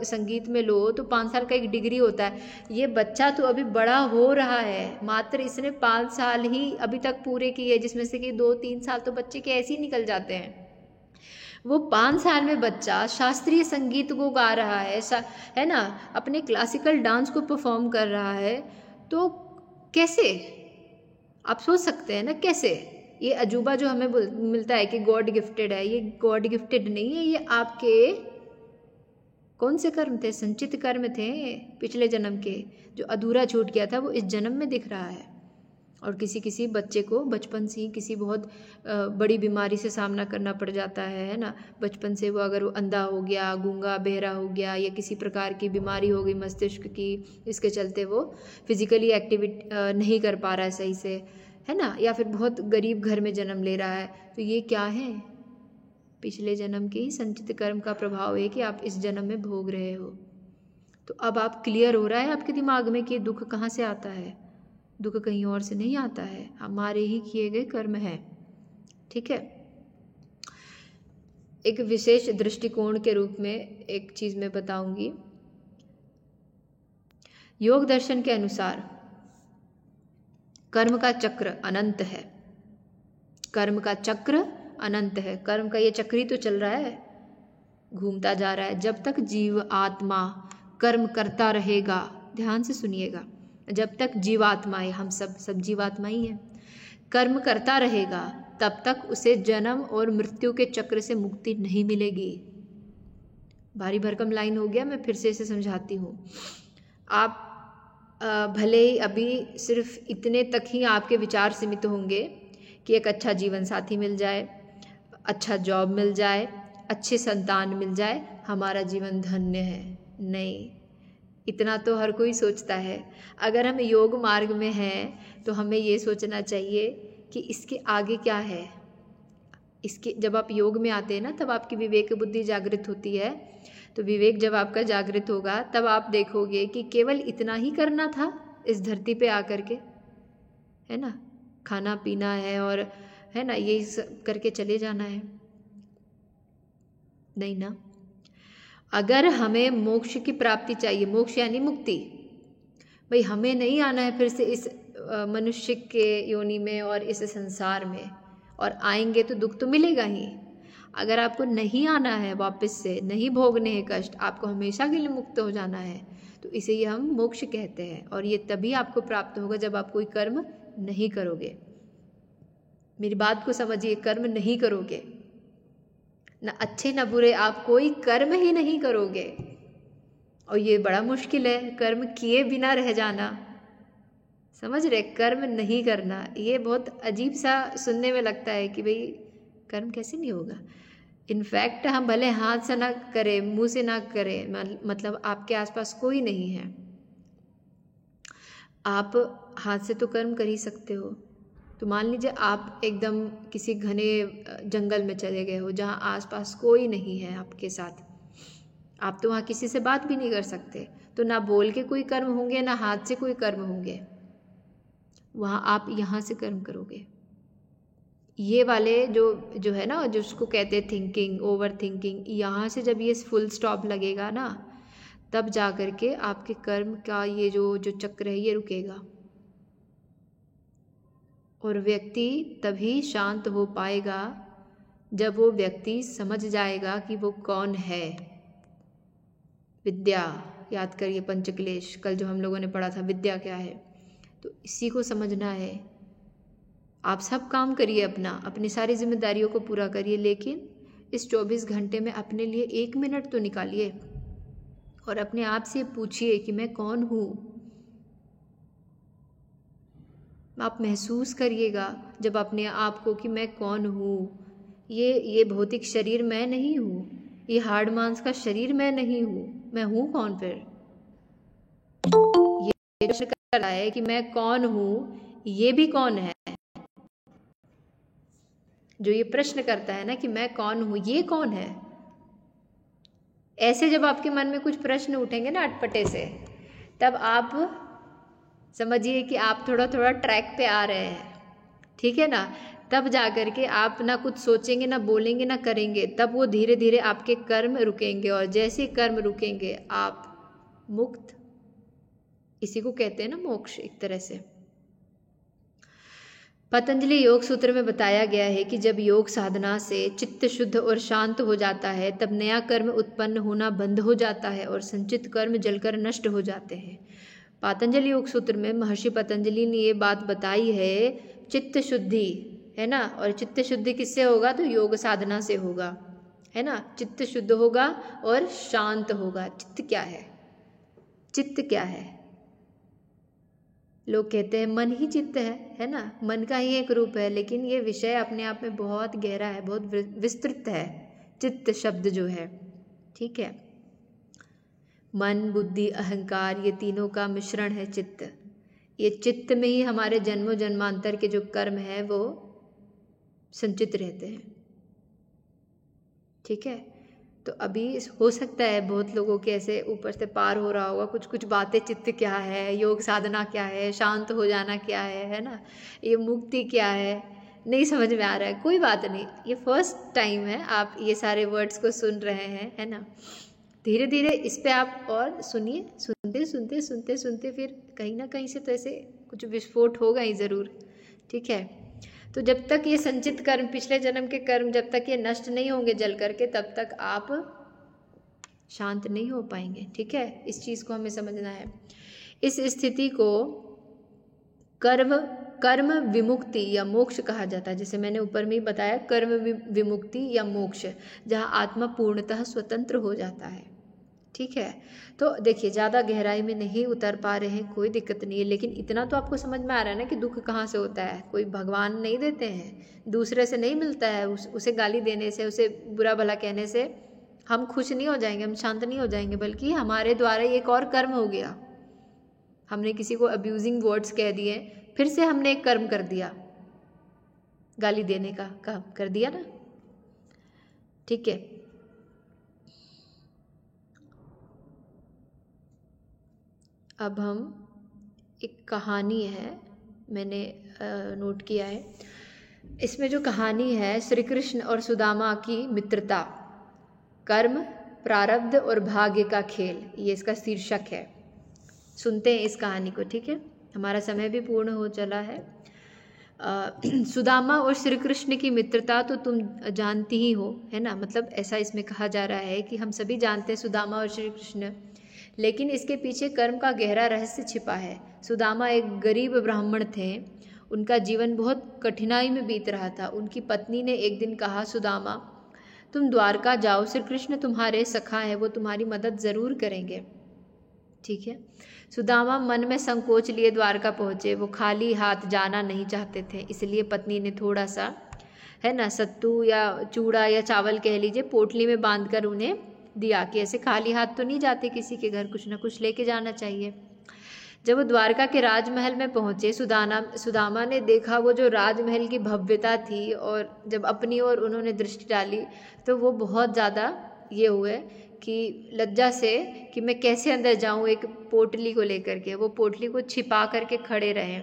संगीत में लो तो 5 साल का एक डिग्री होता है। ये बच्चा तो अभी बड़ा हो रहा है, मात्र इसने 5 साल ही अभी तक पूरे किए, जिसमें से कि 2-3 साल तो बच्चे के ऐसे ही निकल जाते हैं। वो 5 साल में बच्चा शास्त्रीय संगीत को गा रहा है ना, अपने क्लासिकल डांस को परफॉर्म कर रहा है, तो कैसे आप सोच सकते हैं ना, कैसे ये अजूबा जो हमें मिलता है कि गॉड गिफ्टेड है, ये गॉड गिफ्टेड नहीं है, ये आपके कौन से कर्म थे, संचित कर्म थे पिछले जन्म के, जो अधूरा छूट गया था वो इस जन्म में दिख रहा है। और किसी बच्चे को बचपन से ही किसी बहुत बड़ी बीमारी से सामना करना पड़ जाता है ना। बचपन से वो अगर वो अंधा हो गया, गूंगा बहरा हो गया, या किसी प्रकार की बीमारी हो गई मस्तिष्क की, इसके चलते वो फिजिकली एक्टिविटी नहीं कर पा रहा है सही से, है ना, या फिर बहुत गरीब घर में जन्म ले रहा है, तो ये क्या है, पिछले जन्म के ही संचित कर्म का प्रभाव है कि आप इस जन्म में भोग रहे हो। तो अब आप क्लियर हो रहा है आपके दिमाग में कि दुख कहाँ से आता है। दुख कहीं और से नहीं आता है, हमारे ही किए गए कर्म है, ठीक है। एक विशेष दृष्टिकोण के रूप में एक चीज मैं बताऊंगी। योग दर्शन के अनुसार कर्म का चक्र अनंत है, कर्म का चक्र अनंत है। कर्म का ये चक्र ही तो चल रहा है, घूमता जा रहा है। जब तक जीव आत्मा कर्म करता रहेगा, ध्यान से सुनिएगा, जब तक जीवात्मा है, हम सब जीवात्मा ही हैं, कर्म करता रहेगा तब तक उसे जन्म और मृत्यु के चक्र से मुक्ति नहीं मिलेगी। भारी भरकम लाइन हो गया, मैं फिर से इसे समझाती हूँ। आप भले ही अभी सिर्फ इतने तक ही आपके विचार सीमित होंगे कि एक अच्छा जीवन साथी मिल जाए, अच्छा जॉब मिल जाए, अच्छे संतान मिल जाए, हमारा जीवन धन्य है। नहीं, इतना तो हर कोई सोचता है। अगर हम योग मार्ग में हैं तो हमें ये सोचना चाहिए कि इसके आगे क्या है। इसके जब आप योग में आते हैं ना, तब आपकी विवेक बुद्धि जागृत होती है। तो विवेक जब आपका जागृत होगा तब आप देखोगे कि केवल इतना ही करना था इस धरती पे आकर के, है ना, खाना पीना है और है ना यही सब करके चले जाना है। नहीं ना, अगर हमें मोक्ष की प्राप्ति चाहिए, मोक्ष यानी मुक्ति, भाई हमें नहीं आना है फिर से इस मनुष्य के योनि में और इस संसार में, और आएंगे तो दुख तो मिलेगा ही। अगर आपको नहीं आना है वापस से, नहीं भोगने हैं कष्ट, आपको हमेशा के लिए मुक्त हो जाना है, तो इसे ये हम मोक्ष कहते हैं। और ये तभी आपको प्राप्त होगा जब आप कोई कर्म नहीं करोगे। मेरी बात को समझिए, कर्म नहीं करोगे, ना अच्छे ना बुरे, आप कोई कर्म ही नहीं करोगे। और ये बड़ा मुश्किल है, कर्म किए बिना रह जाना। समझ रहे, कर्म नहीं करना, ये बहुत अजीब सा सुनने में लगता है कि भाई कर्म कैसे नहीं होगा। इनफैक्ट हम भले हाथ से ना करें, मुंह से ना करें, मतलब आपके आसपास कोई नहीं है, आप हाथ से तो कर्म कर ही सकते हो। तो मान लीजिए आप एकदम किसी घने जंगल में चले गए हो जहाँ आसपास कोई नहीं है आपके साथ, आप तो वहाँ किसी से बात भी नहीं कर सकते, तो ना बोल के कोई कर्म होंगे ना हाथ से कोई कर्म होंगे, वहाँ आप यहाँ से कर्म करोगे। ये वाले जो है ना, जो उसको कहते हैं थिंकिंग, ओवर थिंकिंग, यहाँ से जब ये फुल स्टॉप लगेगा ना, तब जा कर के आपके कर्म का ये जो चक्र है ये रुकेगा, और व्यक्ति तभी शांत हो पाएगा जब वो व्यक्ति समझ जाएगा कि वो कौन है। विद्या, याद करिए पंचक्लेश, कल जो हम लोगों ने पढ़ा था, विद्या क्या है, तो इसी को समझना है। आप सब काम करिए अपना, अपनी सारी जिम्मेदारियों को पूरा करिए, लेकिन इस 24 घंटे में अपने लिए 1 मिनट तो निकालिए और अपने आप से पूछिए कि मैं कौन हूँ। आप महसूस करिएगा जब अपने आप को कि मैं कौन हूँ। ये भौतिक शरीर मैं नहीं हूँ, ये हाड़ मांस का शरीर मैं नहीं हूँ, मैं हूँ कौन फिर? ये प्रश्न कर रहा है कि मैं कौन हूँ, ये भी कौन है? जो ये प्रश्न करता है ना कि मैं कौन हूँ, ये कौन है? ऐसे जब आपके मन में कुछ प्रश्न उठेंगे ना अटपटे से, तब आप समझिए कि आप थोड़ा थोड़ा ट्रैक पे आ रहे हैं, ठीक है ना। तब जा कर के आप ना कुछ सोचेंगे, ना बोलेंगे, ना करेंगे, तब वो धीरे धीरे आपके कर्म रुकेंगे, और जैसे कर्म रुकेंगे आप मुक्त, इसी को कहते हैं ना मोक्ष एक तरह से। पतंजलि योग सूत्र में बताया गया है कि जब योग साधना से चित्त शुद्ध और शांत हो जाता है, तब नया कर्म उत्पन्न होना बंद हो जाता है और संचित कर्म जलकर नष्ट हो जाते हैं। पतंजलि योग सूत्र में महर्षि पतंजलि ने ये बात बताई है, चित्त शुद्धि, है ना। और चित्त शुद्धि किससे होगा? तो योग साधना से होगा, है ना। चित्त शुद्ध होगा और शांत होगा। चित्त क्या है? चित्त क्या है? लोग कहते हैं मन ही चित्त है ना। मन का ही एक रूप है, लेकिन ये विषय अपने आप में बहुत गहरा है, बहुत विस्तृत है चित्त शब्द जो है, ठीक है। मन, बुद्धि, अहंकार, ये तीनों का मिश्रण है चित्त। ये चित्त में ही हमारे जन्मों जन्मांतर के जो कर्म है वो संचित रहते हैं, ठीक है। तो अभी हो सकता है बहुत लोगों के ऐसे ऊपर से पार हो रहा होगा कुछ कुछ बातें, चित्त क्या है, योग साधना क्या है, शांत हो जाना क्या है ना, ये मुक्ति क्या है, नहीं समझ में आ रहा है। कोई बात नहीं, ये फर्स्ट टाइम है आप ये सारे वर्ड्स को सुन रहे हैं, है ना। धीरे धीरे इस पे आप और सुनिए, सुनते सुनते सुनते सुनते फिर कहीं ना कहीं से तो ऐसे कुछ विस्फोट होगा ही ज़रूर, ठीक है। तो जब तक ये संचित कर्म, पिछले जन्म के कर्म, जब तक ये नष्ट नहीं होंगे जल करके, तब तक आप शांत नहीं हो पाएंगे, ठीक है। इस चीज़ को हमें समझना है। इस स्थिति को कर्म कर्म विमुक्ति या मोक्ष कहा जाता है, जैसे मैंने ऊपर में ही बताया, कर्म विमुक्ति या मोक्ष, जहाँ आत्मा पूर्णतः स्वतंत्र हो जाता है। ठीक है, तो देखिए ज़्यादा गहराई में नहीं उतर पा रहे हैं, कोई दिक्कत नहीं है, लेकिन इतना तो आपको समझ में आ रहा है ना कि दुख कहाँ से होता है। कोई भगवान नहीं देते हैं, दूसरे से नहीं मिलता है, उसे गाली देने से, उसे बुरा भला कहने से हम खुश नहीं हो जाएंगे, हम शांत नहीं हो जाएंगे, बल्कि हमारे द्वारा एक और कर्म हो गया। हमने किसी को अब्यूजिंग वर्ड्स कह दिए, फिर से हमने एक कर्म कर दिया, गाली देने का काम कर दिया ना। ठीक है, अब हम एक कहानी है, मैंने नोट किया है, इसमें जो कहानी है श्री कृष्ण और सुदामा की मित्रता, कर्म, प्रारब्ध और भाग्य का खेल, ये इसका शीर्षक है। सुनते हैं इस कहानी को। ठीक है, हमारा समय भी पूर्ण हो चला है। सुदामा और श्री कृष्ण की मित्रता तो तुम जानती ही हो, है ना। मतलब ऐसा इसमें कहा जा रहा है कि हम सभी जानते हैं सुदामा और श्री कृष्ण, लेकिन इसके पीछे कर्म का गहरा रहस्य छिपा है। सुदामा एक गरीब ब्राह्मण थे, उनका जीवन बहुत कठिनाई में बीत रहा था। उनकी पत्नी ने एक दिन कहा, सुदामा तुम द्वारका जाओ, श्री कृष्ण तुम्हारे सखा है, वो तुम्हारी मदद ज़रूर करेंगे। ठीक है, सुदामा मन में संकोच लिए द्वारका पहुँचे। वो खाली हाथ जाना नहीं चाहते थे, इसलिए पत्नी ने थोड़ा सा, है ना, सत्तू या चूड़ा या चावल कह लीजिए, पोटली में बांधकर उन्हें दिया कि ऐसे खाली हाथ तो नहीं जाते किसी के घर, कुछ ना कुछ लेके जाना चाहिए। जब वो द्वारका के राजमहल में पहुँचे, सुदामा ने देखा वो जो राजमहल की भव्यता थी, और जब अपनी ओर उन्होंने दृष्टि डाली तो वो बहुत ज़्यादा ये हुए कि लज्जा से कि मैं कैसे अंदर जाऊं एक पोटली को लेकर के। वो पोटली को छिपा करके खड़े रहे।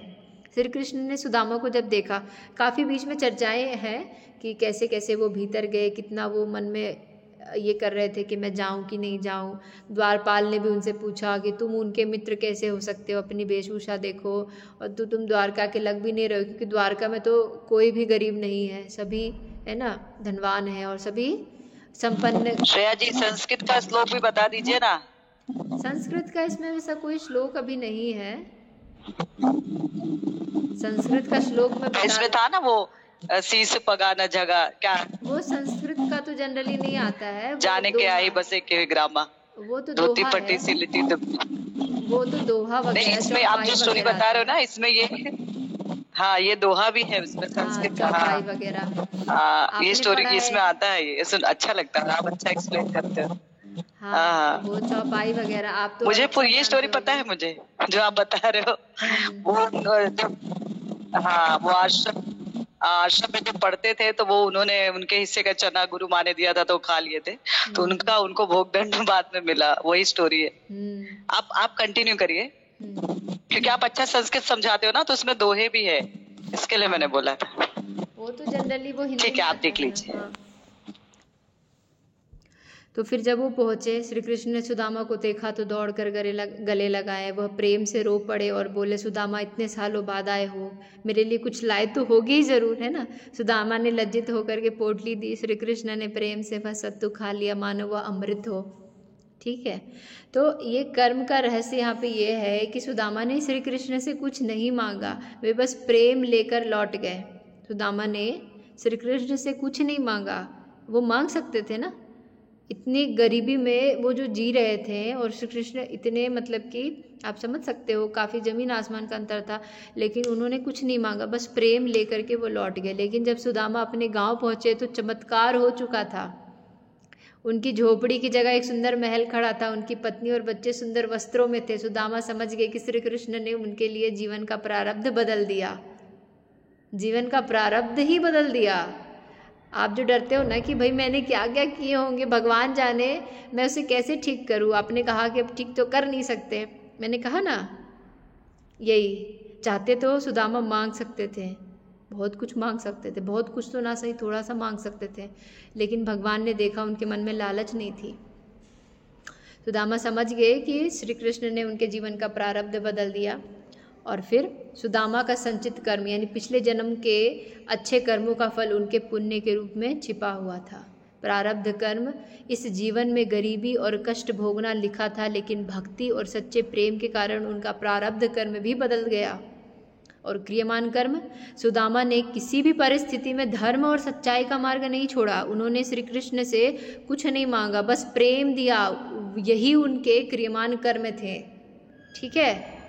श्री कृष्ण ने सुदामा को जब देखा, काफ़ी बीच में चर्चाएं हैं कि कैसे कैसे वो भीतर गए, कितना वो मन में ये कर रहे थे कि मैं जाऊं कि नहीं जाऊं। द्वारपाल ने भी उनसे पूछा कि तुम उनके मित्र कैसे हो सकते हो, अपनी वेशभूषा देखो, और तुम द्वारका के लग भी नहीं रहे हो, क्योंकि द्वारका में तो कोई भी गरीब नहीं है, सभी है ना धनवान है और सभी संपन्न। श्रेया जी संस्कृत का श्लोक भी बता दीजिए ना। संस्कृत का इसमें वैसा कोई श्लोक अभी नहीं है। संस्कृत का श्लोक में इसमें था ना वो शीश पगाना जगह, क्या वो संस्कृत का तो जनरली नहीं आता है। जाने के आई बसे के ग्रामा, वो तो धोती पट्टी सी लिटी, तो वो तो दोहा वगैरह। इसमें आप जो स्टोरी बता रहे हो ना, इसमें ये हाँ ये दोहा भी है उसमें संस्कृत का। चौपाई वगैरह, हाँ ये स्टोरी इसमें आता है, ये सुन अच्छा लगता है, आप अच्छा एक्सप्लेन करते हो। हाँ वो चौपाई वगैरह आप तो मुझे पूरी ये स्टोरी पता है, मुझे जो आप बता रहे हो वो हाँ वो आश्रम में जब पढ़ते थे तो वो उन्होंने उनके हिस्से का चना गुरु माँ ने दिया था तो खा लिए थे, तो उनको भोग दंड बाद में मिला, वही स्टोरी है। आप कंटिन्यू करिए क्योंकि आप अच्छा संस्कृत समझाते हो ना, तो उसमें दोहे भी है, इसके लिए मैंने बोला था। वो तो जनरली वो हिंदी। ठीक है, आप देख लीजिए। हाँ। तो फिर जब वो पहुंचे, श्री कृष्ण ने सुदामा को देखा तो दौड़कर गले लगाए। वह प्रेम से रो पड़े और बोले, सुदामा इतने सालों बाद आए हो, मेरे लिए कुछ लाए तो होगी ही जरूर, है ना। सुदामा ने लज्जित होकर के पोटली दी। श्री कृष्ण ने प्रेम से वह सत्तू खा लिया, मानो वह अमृत हो। ठीक है, तो ये कर्म का रहस्य यहाँ पे ये है कि सुदामा ने श्री कृष्ण से कुछ नहीं मांगा, वे बस प्रेम लेकर लौट गए। सुदामा ने श्री कृष्ण से कुछ नहीं मांगा, वो मांग सकते थे ना, इतनी गरीबी में वो जो जी रहे थे, और श्री कृष्ण इतने मतलब कि आप समझ सकते हो काफ़ी ज़मीन आसमान का अंतर था, लेकिन उन्होंने कुछ नहीं मांगा, बस प्रेम लेकर के वो लौट गए। लेकिन जब सुदामा अपने गांव पहुँचे तो चमत्कार हो चुका था। उनकी झोपड़ी की जगह एक सुंदर महल खड़ा था, उनकी पत्नी और बच्चे सुंदर वस्त्रों में थे। सुदामा समझ गए कि श्री कृष्ण ने उनके लिए जीवन का प्रारब्ध बदल दिया, जीवन का प्रारब्ध ही बदल दिया। आप जो डरते हो ना कि भाई मैंने क्या क्या किए होंगे, भगवान जाने मैं उसे कैसे ठीक करूँ, आपने कहा कि अब ठीक तो कर नहीं सकते, मैंने कहा ना यही चाहते तो सुदामा मांग सकते थे, बहुत कुछ मांग सकते थे, बहुत कुछ तो ना सही थोड़ा सा मांग सकते थे, लेकिन भगवान ने देखा उनके मन में लालच नहीं थी। सुदामा समझ गए कि श्री कृष्ण ने उनके जीवन का प्रारब्ध बदल दिया, और फिर सुदामा का संचित कर्म यानी पिछले जन्म के अच्छे कर्मों का फल उनके पुण्य के रूप में छिपा हुआ था। प्रारब्ध कर्म इस जीवन में गरीबी और कष्ट भोगना लिखा था, लेकिन भक्ति और सच्चे प्रेम के कारण उनका प्रारब्ध कर्म भी बदल गया। और क्रियमान कर्म, सुदामा ने किसी भी परिस्थिति में धर्म और सच्चाई का मार्ग नहीं छोड़ा। उन्होंने श्री कृष्ण से कुछ नहीं मांगा, बस प्रेम दिया। यही उनके क्रियमान कर्म थे। ठीक है,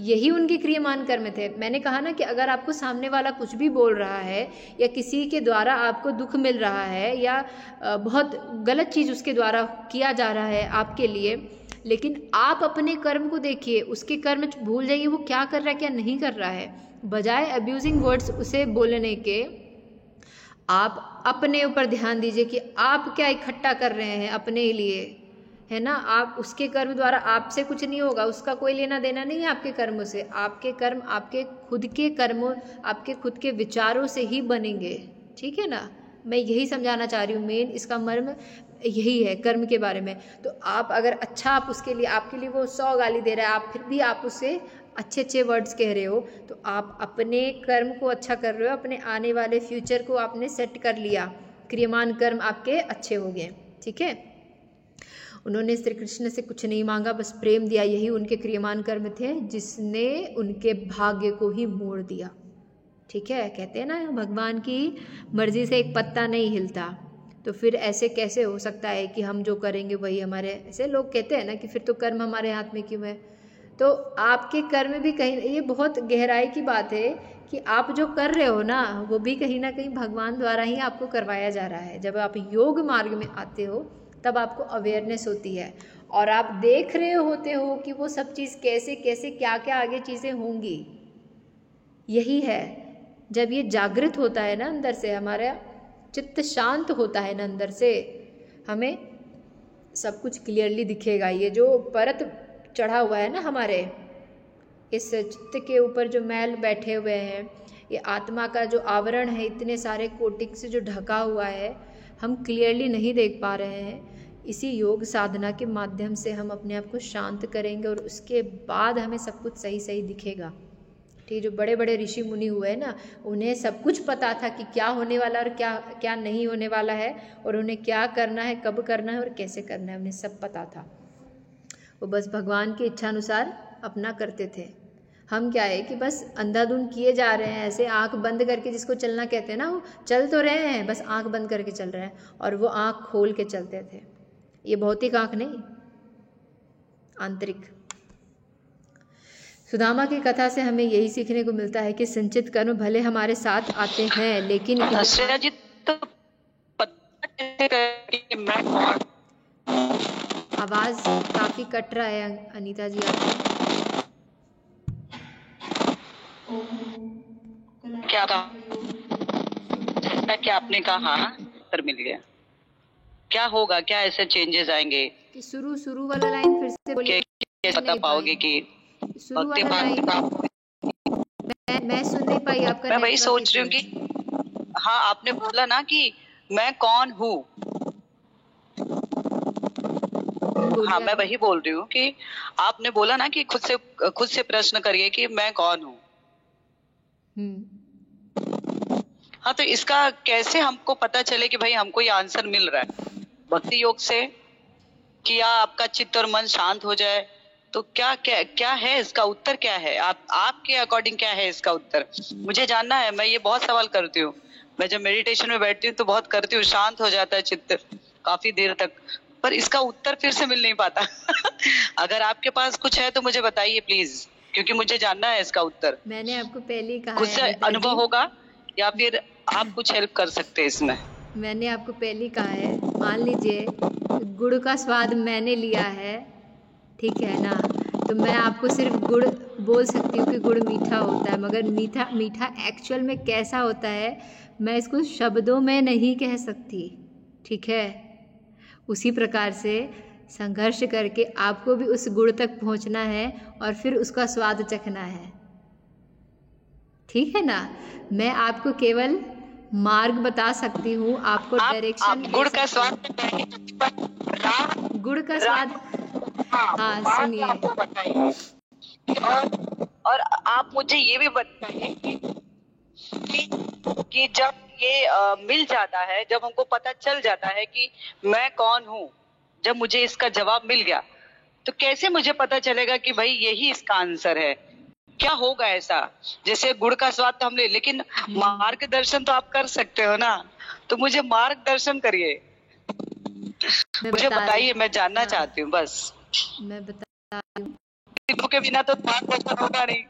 यही उनके क्रियमान कर्म थे। मैंने कहा ना कि अगर आपको सामने वाला कुछ भी बोल रहा है या किसी के द्वारा आपको दुख मिल रहा है या बहुत गलत चीज़ उसके द्वारा किया जा रहा है आपके लिए, लेकिन आप अपने कर्म को देखिए, उसके कर्म भूल जाइए वो क्या कर रहा है क्या नहीं कर रहा है। बजाय अब्यूजिंग वर्ड्स उसे बोलने के, आप अपने ऊपर ध्यान दीजिए कि आप क्या इकट्ठा कर रहे हैं अपने लिए, है ना। आप उसके कर्म द्वारा आपसे कुछ नहीं होगा, उसका कोई लेना देना नहीं है आपके कर्मों से। आपके कर्म आपके खुद के कर्मों, आपके खुद के विचारों से ही बनेंगे। ठीक है ना, मैं यही समझाना चाह रही हूँ। मेन इसका मर्म यही है कर्म के बारे में। तो आप अगर अच्छा, आप उसके लिए, आपके लिए वो 100 गाली दे रहा है, आप फिर भी आप उससे अच्छे अच्छे वर्ड्स कह रहे हो, तो आप अपने कर्म को अच्छा कर रहे हो, अपने आने वाले फ्यूचर को आपने सेट कर लिया, क्रियमान कर्म आपके अच्छे हो गए। ठीक है, उन्होंने श्री कृष्ण से कुछ नहीं मांगा, बस प्रेम दिया। यही उनके क्रियमान कर्म थे जिसने उनके भाग्य को ही मोड़ दिया। ठीक है, कहते हैं ना भगवान की मर्जी से एक पत्ता नहीं हिलता, तो फिर ऐसे कैसे हो सकता है कि हम जो करेंगे वही हमारे, ऐसे लोग कहते हैं ना कि फिर तो कर्म हमारे हाथ में क्यों है। तो आपके कर्म भी कहीं, ये बहुत गहराई की बात है कि आप जो कर रहे हो ना वो भी कहीं ना कहीं भगवान द्वारा ही आपको करवाया जा रहा है। जब आप योग मार्ग में आते हो तब आपको अवेयरनेस होती है और आप देख रहे होते हो कि वो सब चीज़ कैसे कैसे क्या क्या आगे चीज़ें होंगी। यही है, जब ये जागृत होता है ना अंदर से, हमारा चित्त शांत होता है ना अंदर से, हमें सब कुछ क्लियरली दिखेगा। ये जो परत चढ़ा हुआ है ना हमारे इस चित्त के ऊपर, जो मैल बैठे हुए हैं, ये आत्मा का जो आवरण है, इतने सारे कोटिक से जो ढका हुआ है, हम क्लियरली नहीं देख पा रहे हैं। इसी योग साधना के माध्यम से हम अपने आप को शांत करेंगे और उसके बाद हमें सब कुछ सही सही दिखेगा। ठीक, जो बड़े बड़े ऋषि मुनि हुए ना, उन्हें सब कुछ पता था कि क्या होने वाला और क्या क्या नहीं होने वाला है, और उन्हें क्या करना है, कब करना है और कैसे करना है, उन्हें सब पता था। वो बस भगवान की इच्छानुसार अपना करते थे। हम क्या है कि बस अंधाधुंध किए जा रहे हैं, ऐसे आंख बंद करके, जिसको चलना कहते हैं ना, वो चल तो रहे हैं, बस आंख बंद करके चल रहे हैं, और वो आंख खोल के चलते थे। ये भौतिक आंख नहीं, आंतरिक। सुदामा की कथा से हमें यही सीखने को मिलता है कि संचित कर्म भले हमारे साथ आते हैं, लेकिन आवाज काफी कट रहा है अनीता जी आपकी। क्या था, क्या आपने कहा? उत्तर मिल गया। क्या होगा, क्या ऐसे चेंजेस आएंगे कि शुरू वाला लाइन फिर से बोलिए। बता पाओगे कि शुरू वाला लाइन मैं सुन नहीं पाई आपका। मैं वही सोच रही हूँ कि हाँ, आपने बोला ना कि मैं कौन हूँ। हाँ, मैं वही बोल रही हूँ कि आपने बोला ना कि खुद से प्रश्न करिए कि मैं कौन हूँ। हाँ, तो इसका कैसे हमको पता चले कि भाई हमको ये आंसर मिल रहा है? भक्ति योग से किया, आपका चित्त और मन शांत हो जाए, तो क्या क्या क्या है इसका उत्तर? क्या है आपके अकॉर्डिंग क्या है इसका उत्तर? मुझे जानना है। मैं ये बहुत सवाल करती हूँ। मैं जब मेडिटेशन में बैठती हूँ तो बहुत करती हूँ, शांत हो जाता है चित्त काफी देर तक, पर इसका उत्तर फिर से मिल नहीं पाता। अगर आपके पास कुछ है तो मुझे बताइए प्लीज, क्योंकि मुझे जानना है इसका उत्तर। मैंने आपको पहले ही कहा, खुद से अनुभव होगा या फिर आप कुछ हेल्प कर सकते हैं इसमें? मैंने आपको पहले ही कहा है, मान लीजिए गुड़ का स्वाद मैंने लिया है, ठीक है ना, तो मैं आपको सिर्फ गुड़ बोल सकती हूँ कि गुड़ मीठा होता है, मगर मीठा एक्चुअल में कैसा होता है मैं इसको शब्दों में नहीं कह सकती। ठीक है, उसी प्रकार से संघर्ष करके आपको भी उस गुड़ तक पहुँचना है और फिर उसका स्वाद चखना है। ठीक है ना, मैं आपको केवल मार्ग बता सकती हूँ, आपको डायरेक्शन। गुड़ का स्वाद, गुड़ का स्वाद, हाँ सुनिए। और आप मुझे ये भी बताइए कि जब ये मिल जाता है, जब हमको पता चल जाता है कि मैं कौन हूँ, जब मुझे इसका जवाब मिल गया, तो कैसे मुझे पता चलेगा कि भाई यही इसका आंसर है? क्या होगा ऐसा, जैसे गुड़ का स्वाद तो हमने, लेकिन मार्गदर्शन तो आप कर सकते हो ना, तो मुझे मार्गदर्शन करिए, मुझे बताइए, मैं जानना चाहती हूँ बस। मैं बता रही हूँ, गुरु के बिना तो मार्गदर्शन होगा नहीं।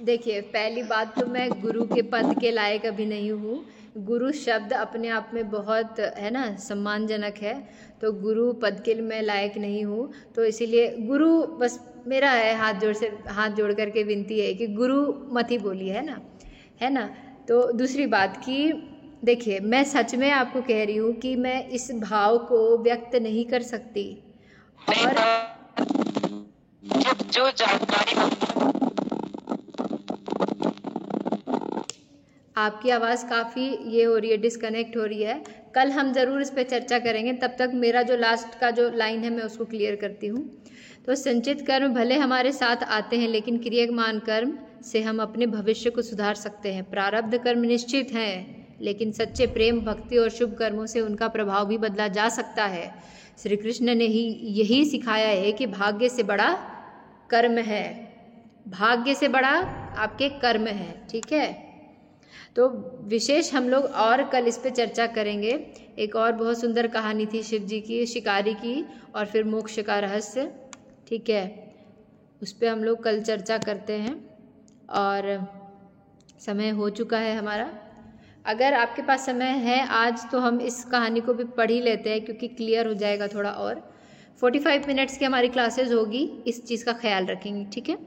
देखिए, पहली बात तो मैं गुरु के पद के लायक अभी नहीं हूँ। गुरु शब्द अपने आप में बहुत है ना सम्मानजनक है, तो गुरु पद के लिए मैं लायक नहीं हूँ। तो इसीलिए गुरु बस मेरा है, हाथ जोड़ करके विनती है कि गुरु मत ही बोलिए, है ना। तो दूसरी बात कि देखिए, मैं सच में आपको कह रही हूँ कि मैं इस भाव को व्यक्त नहीं कर सकती। और जो जानकारी आपकी आवाज़ काफ़ी ये हो रही है, डिस्कनेक्ट हो रही है। कल हम ज़रूर इस पर चर्चा करेंगे, तब तक मेरा जो लास्ट का जो लाइन है मैं उसको क्लियर करती हूँ। तो संचित कर्म भले हमारे साथ आते हैं, लेकिन क्रियमान कर्म से हम अपने भविष्य को सुधार सकते हैं। प्रारब्ध कर्म निश्चित हैं, लेकिन सच्चे प्रेम, भक्ति और शुभ कर्मों से उनका प्रभाव भी बदला जा सकता है। श्री कृष्ण ने ही यही सिखाया है कि भाग्य से बड़ा कर्म है, भाग्य से बड़ा आपके कर्म है, ठीक है। तो विशेष हम लोग और कल इस पे चर्चा करेंगे। एक और बहुत सुंदर कहानी थी शिव जी की, शिकारी की, और फिर मोक्ष का रहस्य, ठीक है, उस पे हम लोग कल चर्चा करते हैं। और समय हो चुका है हमारा। अगर आपके पास समय है आज तो हम इस कहानी को भी पढ़ ही लेते हैं, क्योंकि क्लियर हो जाएगा थोड़ा। और 45 मिनट्स की हमारी क्लासेस होगी, इस चीज़ का ख्याल रखेंगे, ठीक है।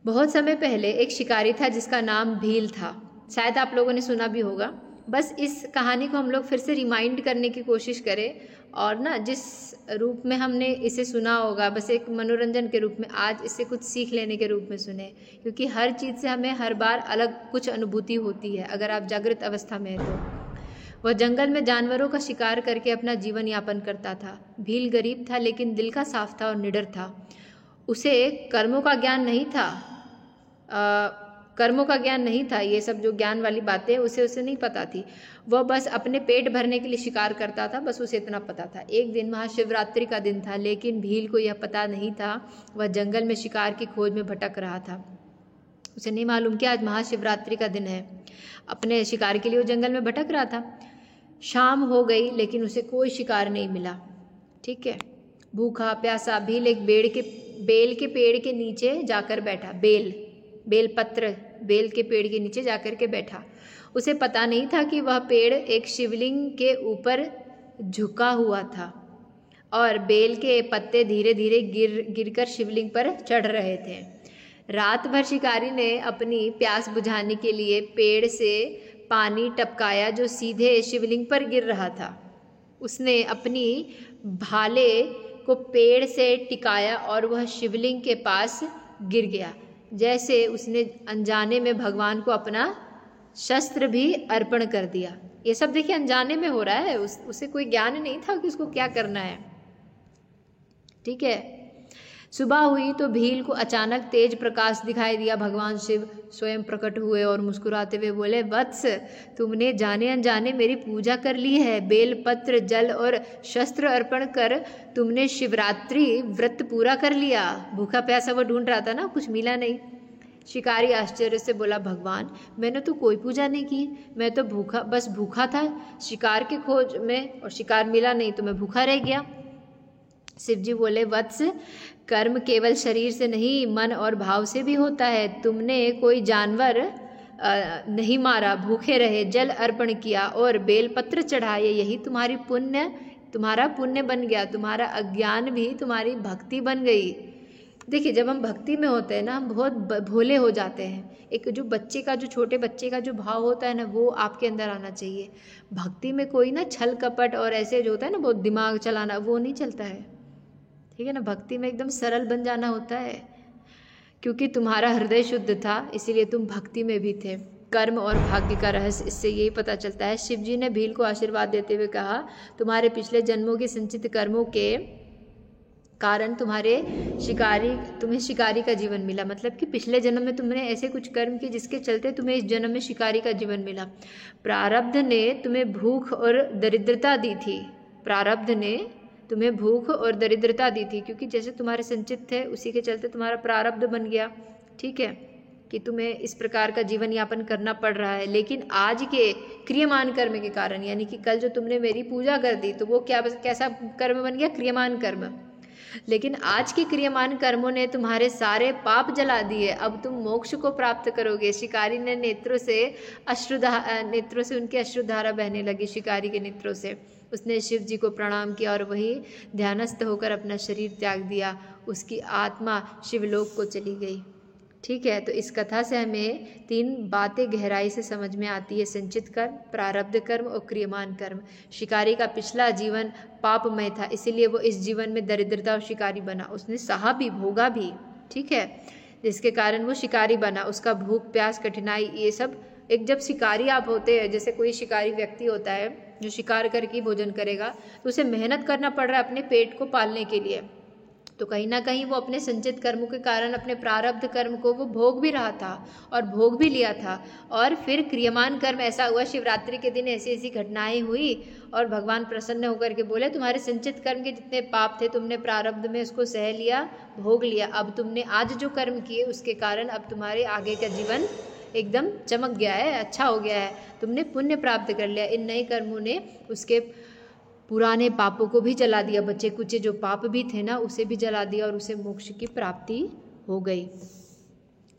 बहुत समय पहले एक शिकारी था जिसका नाम भील था। शायद आप लोगों ने सुना भी होगा। बस इस कहानी को हम लोग फिर से रिमाइंड करने की कोशिश करें, और ना जिस रूप में हमने इसे सुना होगा, बस एक मनोरंजन के रूप में, आज इससे कुछ सीख लेने के रूप में सुने, क्योंकि हर चीज़ से हमें हर बार अलग कुछ अनुभूति होती है अगर आप जागृत अवस्था में हैं तो। वह जंगल में जानवरों का शिकार करके अपना जीवन यापन करता था। भील गरीब था, लेकिन दिल का साफ था और निडर था। उसे कर्मों का ज्ञान नहीं था, कर्मों का ज्ञान नहीं था, ये सब जो ज्ञान वाली बातें उसे नहीं पता थी। वह बस अपने पेट भरने के लिए शिकार करता था, बस उसे इतना पता था। एक दिन महाशिवरात्रि का दिन था, लेकिन भील को यह पता नहीं था। वह जंगल में शिकार की खोज में भटक रहा था। उसे नहीं मालूम कि आज महाशिवरात्रि का दिन है। अपने शिकार के लिए वो जंगल में भटक रहा था। शाम हो गई, लेकिन उसे कोई शिकार नहीं मिला, ठीक है। भूखा प्यासा भील एक बेल के पेड़ के नीचे जाकर बैठा। बेल के पेड़ के नीचे जाकर के बैठा। उसे पता नहीं था कि वह पेड़ एक शिवलिंग के ऊपर झुका हुआ था, और बेल के पत्ते धीरे धीरे गिरकर शिवलिंग पर चढ़ रहे थे। रात भर शिकारी ने अपनी प्यास बुझाने के लिए पेड़ से पानी टपकाया जो सीधे शिवलिंग पर गिर रहा था। उसने अपनी भाले को पेड़ से टिकाया और वह शिवलिंग के पास गिर गया, जैसे उसने अनजाने में भगवान को अपना शस्त्र भी अर्पण कर दिया। ये सब देखिए अनजाने में हो रहा है, उसे कोई ज्ञान नहीं था कि उसको क्या करना है, ठीक है। सुबह हुई तो भील को अचानक तेज प्रकाश दिखाई दिया। भगवान शिव स्वयं प्रकट हुए और मुस्कुराते हुए बोले, वत्स, तुमने जाने अनजाने मेरी पूजा कर ली है। बेल पत्र, जल और शस्त्र अर्पण कर तुमने शिवरात्रि व्रत पूरा कर लिया। भूखा प्यासा वो ढूंढ रहा था ना, कुछ मिला नहीं। शिकारी आश्चर्य से बोला, भगवान, मैंने तो कोई पूजा नहीं की, मैं तो भूखा था शिकार की खोज में, और शिकार मिला नहीं तो मैं भूखा रह गया। शिव जी बोले, वत्स, कर्म केवल शरीर से नहीं, मन और भाव से भी होता है। तुमने कोई जानवर नहीं मारा, भूखे रहे, जल अर्पण किया और बेलपत्र चढ़ाए, यही तुम्हारा पुण्य बन गया। तुम्हारा अज्ञान भी तुम्हारी भक्ति बन गई। देखिए, जब हम भक्ति में होते हैं ना, हम बहुत भोले हो जाते हैं। एक जो छोटे बच्चे का जो भाव होता है ना, वो आपके अंदर आना चाहिए। भक्ति में कोई ना छल कपट और ऐसे जो होता है ना, बहुत दिमाग चलाना, वो नहीं चलता है, ठीक है ना। भक्ति में एकदम सरल बन जाना होता है, क्योंकि तुम्हारा हृदय शुद्ध था, इसीलिए तुम भक्ति में भी थे। कर्म और भाग्य का रहस्य इससे यही पता चलता है। शिव जी ने भील को आशीर्वाद देते हुए कहा, तुम्हारे पिछले जन्मों के संचित कर्मों के कारण तुम्हें शिकारी का जीवन मिला। मतलब कि पिछले जन्म में तुमने ऐसे कुछ कर्म किए जिसके चलते तुम्हें इस जन्म में शिकारी का जीवन मिला। प्रारब्ध ने तुम्हें भूख और दरिद्रता दी थी। क्योंकि जैसे तुम्हारे संचित थे उसी के चलते तुम्हारा प्रारब्ध बन गया, ठीक है, कि तुम्हें इस प्रकार का जीवन यापन करना पड़ रहा है, लेकिन आज के क्रियमान कर्म के कारण, यानी कि कल जो तुमने मेरी पूजा कर दी तो वो कैसा कर्म बन गया? क्रियमान कर्म। लेकिन आज के क्रियमान कर्मों ने तुम्हारे सारे पाप जला दिए, अब तुम मोक्ष को प्राप्त करोगे। शिकारी ने नेत्रों से उनके अश्रुधारा बहने लगी। शिकारी के नेत्रों से उसने शिव जी को प्रणाम किया और वही ध्यानस्थ होकर अपना शरीर त्याग दिया। उसकी आत्मा शिवलोक को चली गई। ठीक है, तो इस कथा से हमें 3 बातें गहराई से समझ में आती है: संचित कर्म, प्रारब्ध कर्म और क्रियमान कर्म। शिकारी का पिछला जीवन पापमय था, इसीलिए वो इस जीवन में दरिद्रता और शिकारी बना। उसने सहा भी, भोगा भी, ठीक है, जिसके कारण वो शिकारी बना। उसका भूख प्यास कठिनाई ये सब, एक जब शिकारी आप होते हैं, जैसे कोई शिकारी व्यक्ति होता है जो शिकार करके भोजन करेगा, तो उसे मेहनत करना पड़ रहा है अपने पेट को पालने के लिए। तो कहीं ना कहीं वो अपने संचित कर्मों के कारण अपने प्रारब्ध कर्म को वो भोग भी रहा था और भोग भी लिया था। और फिर क्रियमान कर्म ऐसा हुआ, शिवरात्रि के दिन ऐसी ऐसी घटनाएं हुई और भगवान प्रसन्न होकर के बोले तुम्हारे संचित कर्म के जितने पाप थे तुमने प्रारब्ध में उसको सह लिया, भोग लिया। अब तुमने आज जो कर्म किए उसके कारण अब तुम्हारे आगे का जीवन एकदम चमक गया है, अच्छा हो गया है, तुमने पुण्य प्राप्त कर लिया। इन नए कर्मों ने उसके पुराने पापों को भी जला दिया, बचे कुचे जो पाप भी थे ना उसे भी जला दिया और उसे मोक्ष की प्राप्ति हो गई।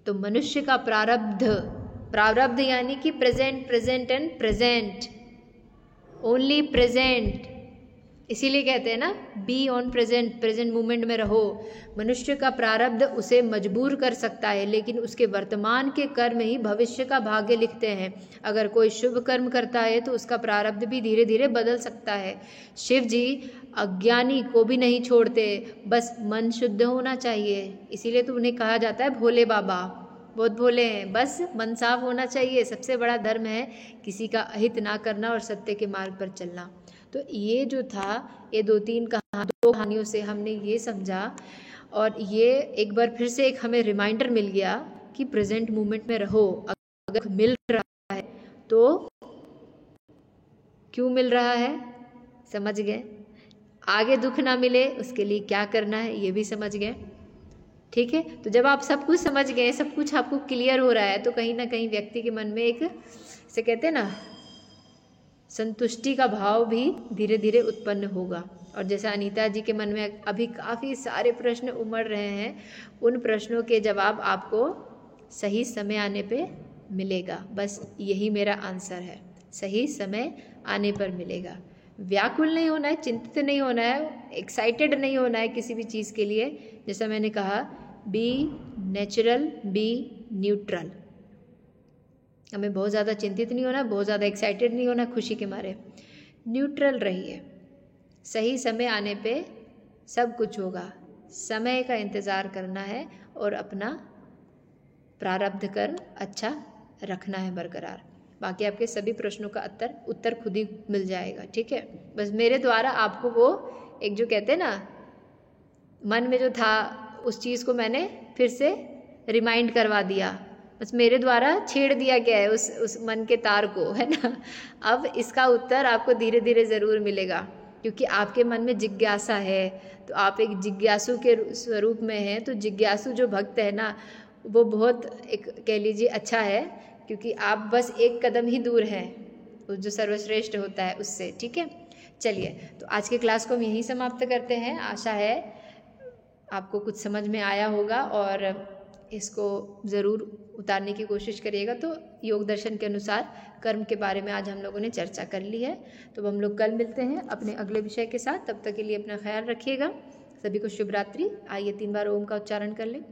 तो मनुष्य का प्रारब्ध यानी कि present and present, only present, इसीलिए कहते हैं ना बी ऑन प्रेजेंट मोमेंट में रहो। मनुष्य का प्रारब्ध उसे मजबूर कर सकता है, लेकिन उसके वर्तमान के कर्म ही भविष्य का भाग्य लिखते हैं। अगर कोई शुभ कर्म करता है तो उसका प्रारब्ध भी धीरे धीरे बदल सकता है। शिव जी अज्ञानी को भी नहीं छोड़ते, बस मन शुद्ध होना चाहिए। इसीलिए तो उन्हें कहा जाता है भोले बाबा, बहुत भोले हैं, बस मन साफ होना चाहिए। सबसे बड़ा धर्म है किसी का अहित ना करना और सत्य के मार्ग पर चलना। तो ये जो था, ये 2 कहानियों से हमने ये समझा, और ये एक बार फिर से एक हमें रिमाइंडर मिल गया कि प्रेजेंट मोमेंट में रहो। अगर मिल रहा है तो क्यों मिल रहा है, समझ गए। आगे दुख ना मिले उसके लिए क्या करना है ये भी समझ गए। ठीक है, तो जब आप सब कुछ समझ गए, सब कुछ आपको क्लियर हो रहा है, तो कहीं ना कहीं व्यक्ति के मन में एक, इसे कहते हैं ना, संतुष्टि का भाव भी धीरे धीरे उत्पन्न होगा। और जैसा अनीता जी के मन में अभी काफ़ी सारे प्रश्न उमड़ रहे हैं, उन प्रश्नों के जवाब आपको सही समय आने पे मिलेगा। बस यही मेरा आंसर है, सही समय आने पर मिलेगा। व्याकुल नहीं होना है, चिंतित नहीं होना है, एक्साइटेड नहीं होना है किसी भी चीज़ के लिए। जैसा मैंने कहा, बी नेचुरल, बी न्यूट्रल। हमें बहुत ज़्यादा चिंतित नहीं होना, बहुत ज़्यादा एक्साइटेड नहीं होना खुशी के मारे, न्यूट्रल रहिए। सही समय आने पे सब कुछ होगा, समय का इंतज़ार करना है और अपना प्रारब्ध कर अच्छा रखना है बरकरार। बाकी आपके सभी प्रश्नों का उत्तर खुद ही मिल जाएगा। ठीक है, बस मेरे द्वारा आपको वो एक जो कहते हैं ना, मन में जो था उस चीज़ को मैंने फिर से रिमाइंड करवा दिया, बस मेरे द्वारा छेड़ दिया गया है उस मन के तार को, है ना। अब इसका उत्तर आपको धीरे धीरे ज़रूर मिलेगा, क्योंकि आपके मन में जिज्ञासा है, तो आप एक जिज्ञासु के स्वरूप में हैं। तो जिज्ञासु जो भक्त है ना, वो बहुत एक कह लीजिए अच्छा है, क्योंकि आप बस एक कदम ही दूर हैं उस जो सर्वश्रेष्ठ होता है उससे। ठीक है, चलिए, तो आज के क्लास को हम यहीं समाप्त करते हैं। आशा है आपको कुछ समझ में आया होगा और इसको ज़रूर उतारने की कोशिश करिएगा। तो योग दर्शन के अनुसार कर्म के बारे में आज हम लोगों ने चर्चा कर ली है। तो हम लोग कल मिलते हैं अपने अगले विषय के साथ। तब तक के लिए अपना ख्याल रखिएगा। सभी को शुभ रात्रि। आइए 3 बार ओम का उच्चारण कर लें।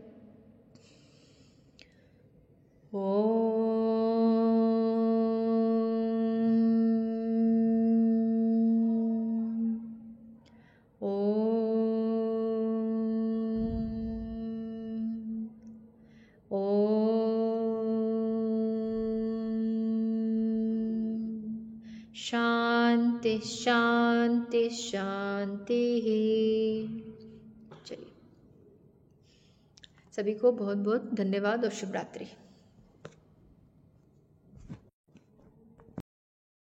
शांति शांति शांति। चलिए, सभी को बहुत बहुत धन्यवाद और शुभ रात्रि।